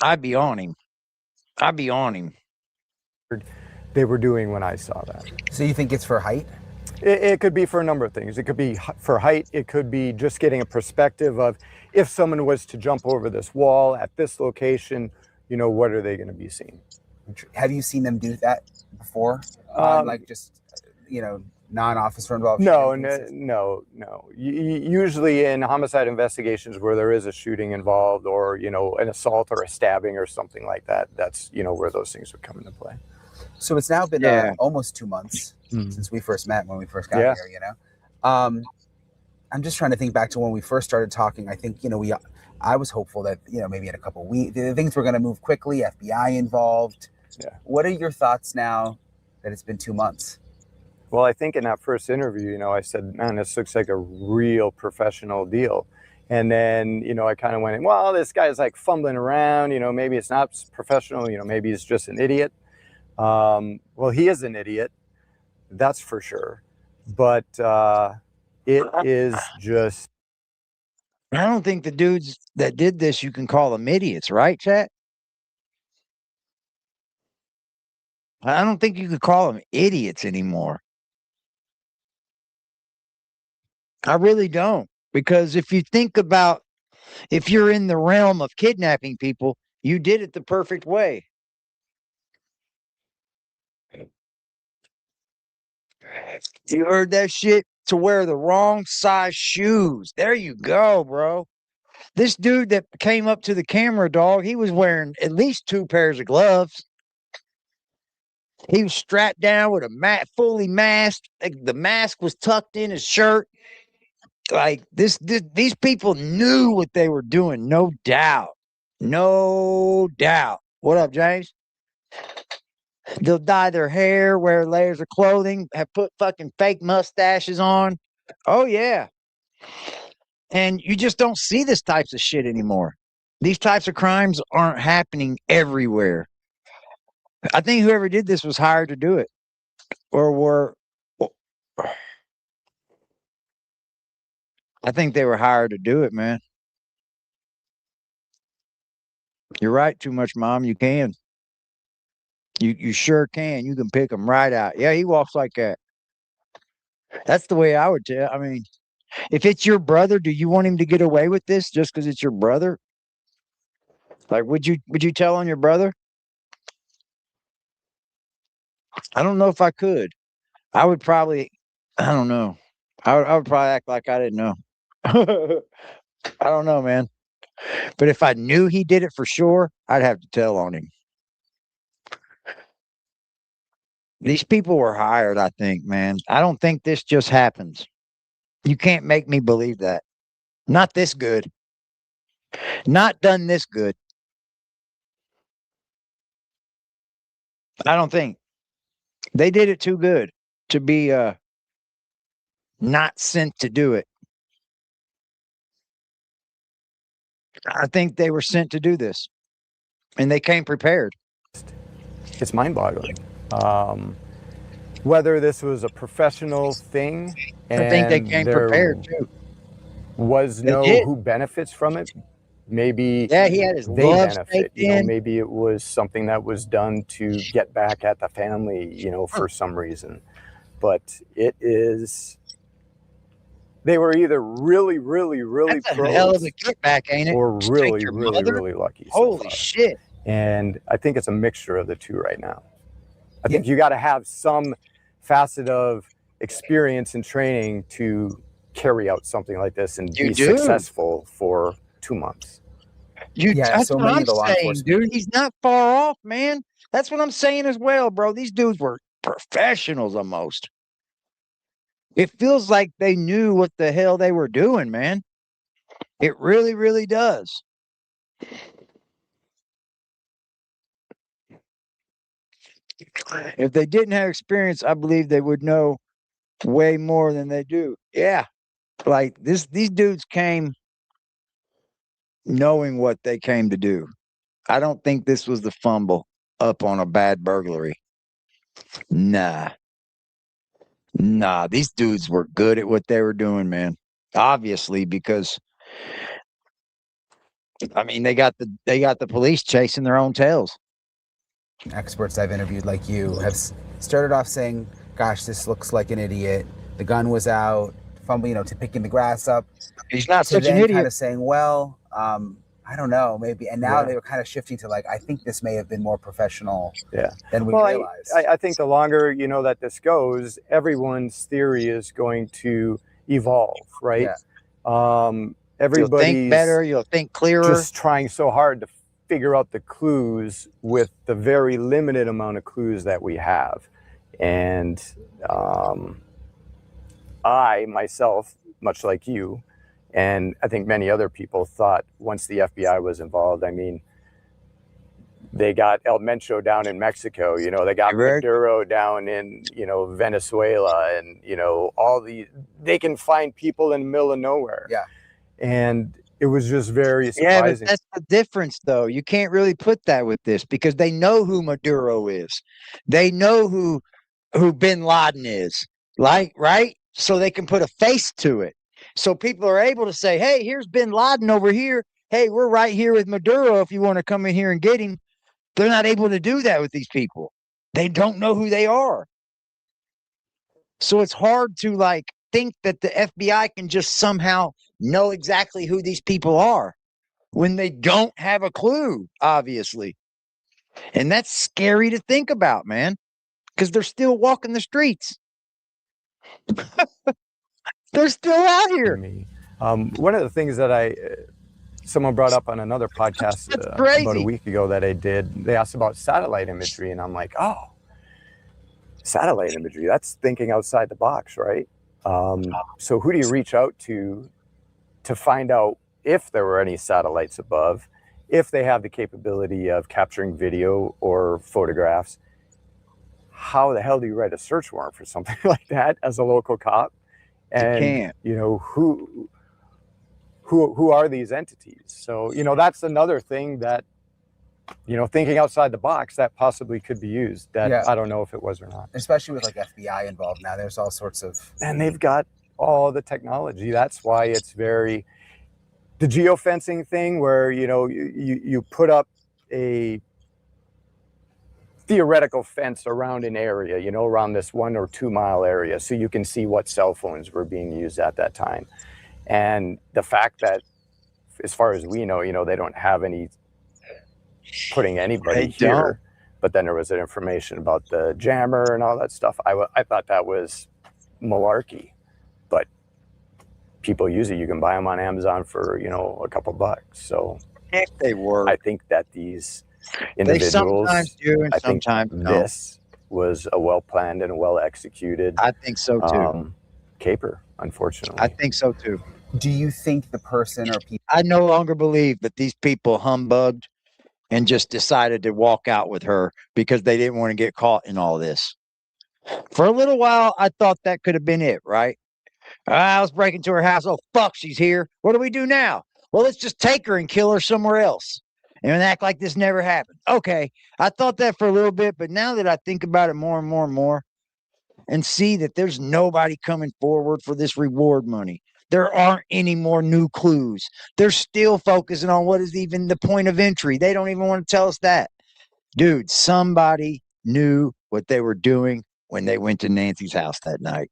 I'd be on him. They were doing when I saw that. So you think it's for height? It could be for a number of things. It could be for height. It could be just getting a perspective of if someone was to jump over this wall at this location, what are they going to be seeing? Have you seen them do that before? Non-officer involved? No. Usually in homicide investigations where there is a shooting involved or, an assault or a stabbing or something like that, that's, where those things would come into play. So it's now been almost 2 months since we first met, when we first got here, I'm just trying to think back to when we first started talking. I think, I was hopeful that, maybe in a couple of weeks, things were going to move quickly, FBI involved. Yeah. What are your thoughts now that it's been 2 months? Well, I think in that first interview, I said, man, this looks like a real professional deal. And then, I kind of went, well, this guy's like fumbling around, maybe it's not professional, maybe he's just an idiot. Well, he is an idiot, that's for sure. But it is just... I don't think the dudes that did this, you can call them idiots, right, chat? I don't think you could call them idiots anymore. I really don't. Because if you think about, if you're in the realm of kidnapping people, you did it the perfect way. You heard that shit? To wear the wrong size shoes. There you go, bro. This dude that came up to the camera, dog, he was wearing at least 2 pairs of gloves. He was strapped down with a fully masked. The mask was tucked in his shirt. Like these people knew what they were doing, no doubt. No doubt. What up, James? They'll dye their hair, wear layers of clothing, have put fucking fake mustaches on. Oh, yeah. And you just don't see this types of shit anymore. These types of crimes aren't happening everywhere. I think whoever did this was hired to do it. I think they were hired to do it, man. You're right, too much, Mom. You can. You sure can. You can pick them right out. Yeah, he walks like that. That's the way I would tell. I mean, if it's your brother, do you want him to get away with this just because it's your brother? Like, would you tell on your brother? I don't know if I could. I would probably. I don't know. I would probably act like I didn't know. I don't know, man. But if I knew he did it for sure, I'd have to tell on him. These people were hired, I think, man. I don't think this just happens. You can't make me believe that. Not this good. Not done this good. I don't think. They did it too good to be not sent to do it. I think they were sent to do this. And they came prepared. It's mind-boggling. Whether this was a professional thing, and I think they came prepared too. Was They no did. who benefits from it. Maybe Yeah, he had his they gloves benefit. taped in. Maybe it was something that was done to get back at the family, for some reason. But it is. They were either really, really, really That's a pros, hell of a kickback, ain't it? or Straight really, your really, mother? really lucky. So Holy far. shit. And I think it's a mixture of the two right now. I think you got to have some facet of experience and training to carry out something like this and be successful for 2 months. That's what I'm saying, dude. He's not far off, man. That's what I'm saying as well, bro. These dudes were professionals almost. It feels like they knew what the hell they were doing, man. It really, really does. If they didn't have experience, I believe they would know way more than they do. Yeah. Like these dudes came knowing what they came to do. I don't think this was the fumble up on a bad burglary. Nah. Nah, these dudes were good at what they were doing, man. Obviously, because I mean they got the police chasing their own tails. Experts I've interviewed like you have started off saying, gosh, this looks like an idiot. The gun was out, to picking the grass up. He's not such an then idiot. Kind of saying, well, I don't know, maybe. And now they were kind of shifting to I think this may have been more professional than we realized. I think the longer, that this goes, everyone's theory is going to evolve, right? You'll Everybody's think better, you'll think clearer. Just trying so hard to figure out the clues with the very limited amount of clues that we have. And I, myself, much like you, and I think many other people thought once the FBI was involved, I mean, they got El Mencho down in Mexico, they got Maduro down in, Venezuela, and, they can find people in the middle of nowhere. Yeah. And it was just very surprising. Yeah, but that's the difference, though. You can't really put that with this because they know who Maduro is. They know who Bin Laden is, right? So they can put a face to it. So people are able to say, hey, here's Bin Laden over here. Hey, we're right here with Maduro if you want to come in here and get him. They're not able to do that with these people. They don't know who they are. So it's hard to think that the FBI can just somehow know exactly who these people are when they don't have a clue, obviously. And that's scary to think about, man, because they're still walking the streets. They're still out here. One of the things that someone brought up on another podcast about a week ago that I did, they asked about satellite imagery, and I'm like, oh, satellite imagery, that's thinking outside the box, right? So who do you reach out to find out if there were any satellites above, if they have the capability of capturing video or photographs? How the hell do you write a search warrant for something like that as a local cop? And who are these entities? So that's another thing that thinking outside the box that possibly could be used. That I don't know if it was or not. Especially with FBI involved now, there's all sorts of. And they've got all the technology. That's why it's the geofencing thing where you put up a theoretical fence around an area, you know, around this 1 or 2 mile area, so you can see what cell phones were being used at that time. And the fact that, as far as we know, you know, they don't have any putting anybody here, but then there was that information about the jammer and all that stuff. I thought that was malarkey, but people use it. You can buy them on Amazon for, you know, a couple bucks. So if they work, I think that these individuals, they sometimes do and I think sometimes this was a well-planned and well-executed, I think so too. Caper, unfortunately. I think so too. Do you think the person or people? I no longer believe that these people humbugged and just decided to walk out with her because they didn't want to get caught in all this. For a little while, I thought that could have been it, right? I was breaking into her house. Oh, fuck, she's here. What do we do now? Well, let's just take her and kill her somewhere else and act like this never happened. Okay, I thought that for a little bit, but now that I think about it more and more and more and see that there's nobody coming forward for this reward money, there aren't any more new clues. They're still focusing on what is even the point of entry. They don't even want to tell us that. Dude, somebody knew what they were doing when they went to Nancy's house that night.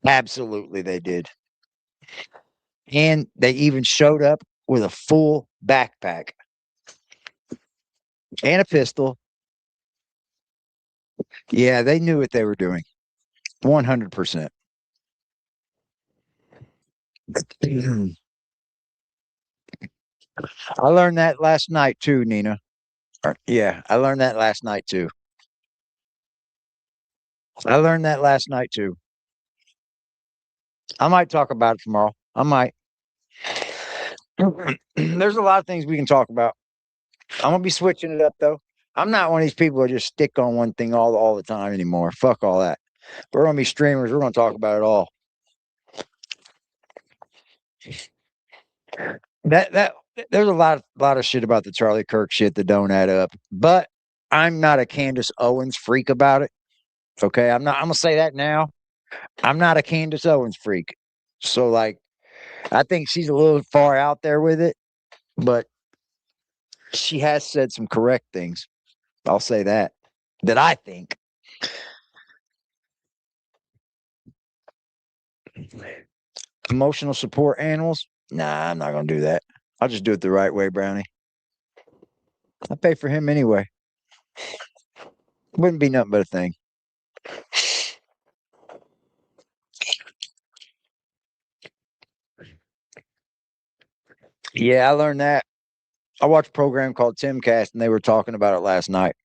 Absolutely, they did. And they even showed up with a full backpack and a pistol. Yeah, they knew what they were doing. 100%. I learned that last night too, Nina. Yeah, I learned that last night too. I learned that last night too. I might talk about it tomorrow. I might. There's a lot of things we can talk about. I'm gonna be switching it up though. I'm not one of these people who just stick on one thing all the time anymore. Fuck all that. We're gonna be streamers. We're gonna talk about it all. That there's a lot of shit about the Charlie Kirk shit that don't add up. But I'm not a Candace Owens freak about it. Okay, I'm gonna say that now. I'm not a Candace Owens freak. So like I think she's a little far out there with it, but she has said some correct things. I'll say that I think. Emotional support animals? Nah, I'm not going to do that. I'll just do it the right way, Brownie. I pay for him anyway. Wouldn't be nothing but a thing. Yeah, I learned that. I watched a program called Timcast and they were talking about it last night.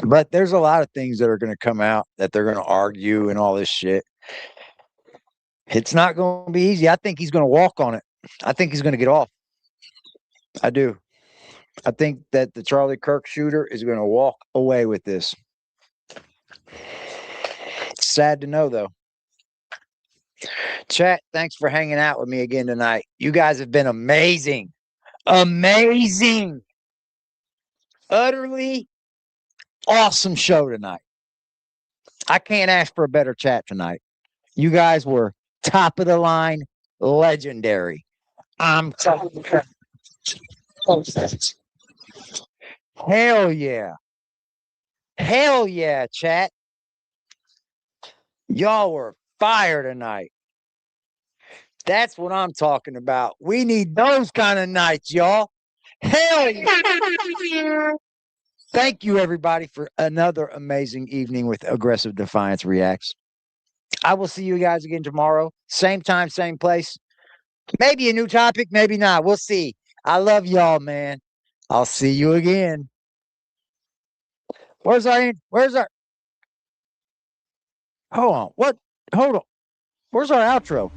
But there's a lot of things that are going to come out that they're going to argue and all this shit. It's not going to be easy. I think he's going to walk on it. I think he's going to get off. I do. I think that the Charlie Kirk shooter is going to walk away with this. It's sad to know, though. Chat, thanks for hanging out with me again tonight. You guys have been amazing. Amazing. Utterly awesome show tonight. I can't ask for a better chat tonight. You guys were top of the line, legendary. I'm talking. Hell yeah. Hell yeah, chat. Y'all were fire tonight. That's what I'm talking about. We need those kind of nights, y'all. Hell yeah. Thank you, everybody, for another amazing evening with Aggressive Defiance Reacts. I will see you guys again tomorrow. Same time, same place. Maybe a new topic, maybe not. We'll see. I love y'all, man. I'll see you again. Where's our hold on. What? Hold on. Where's our outro?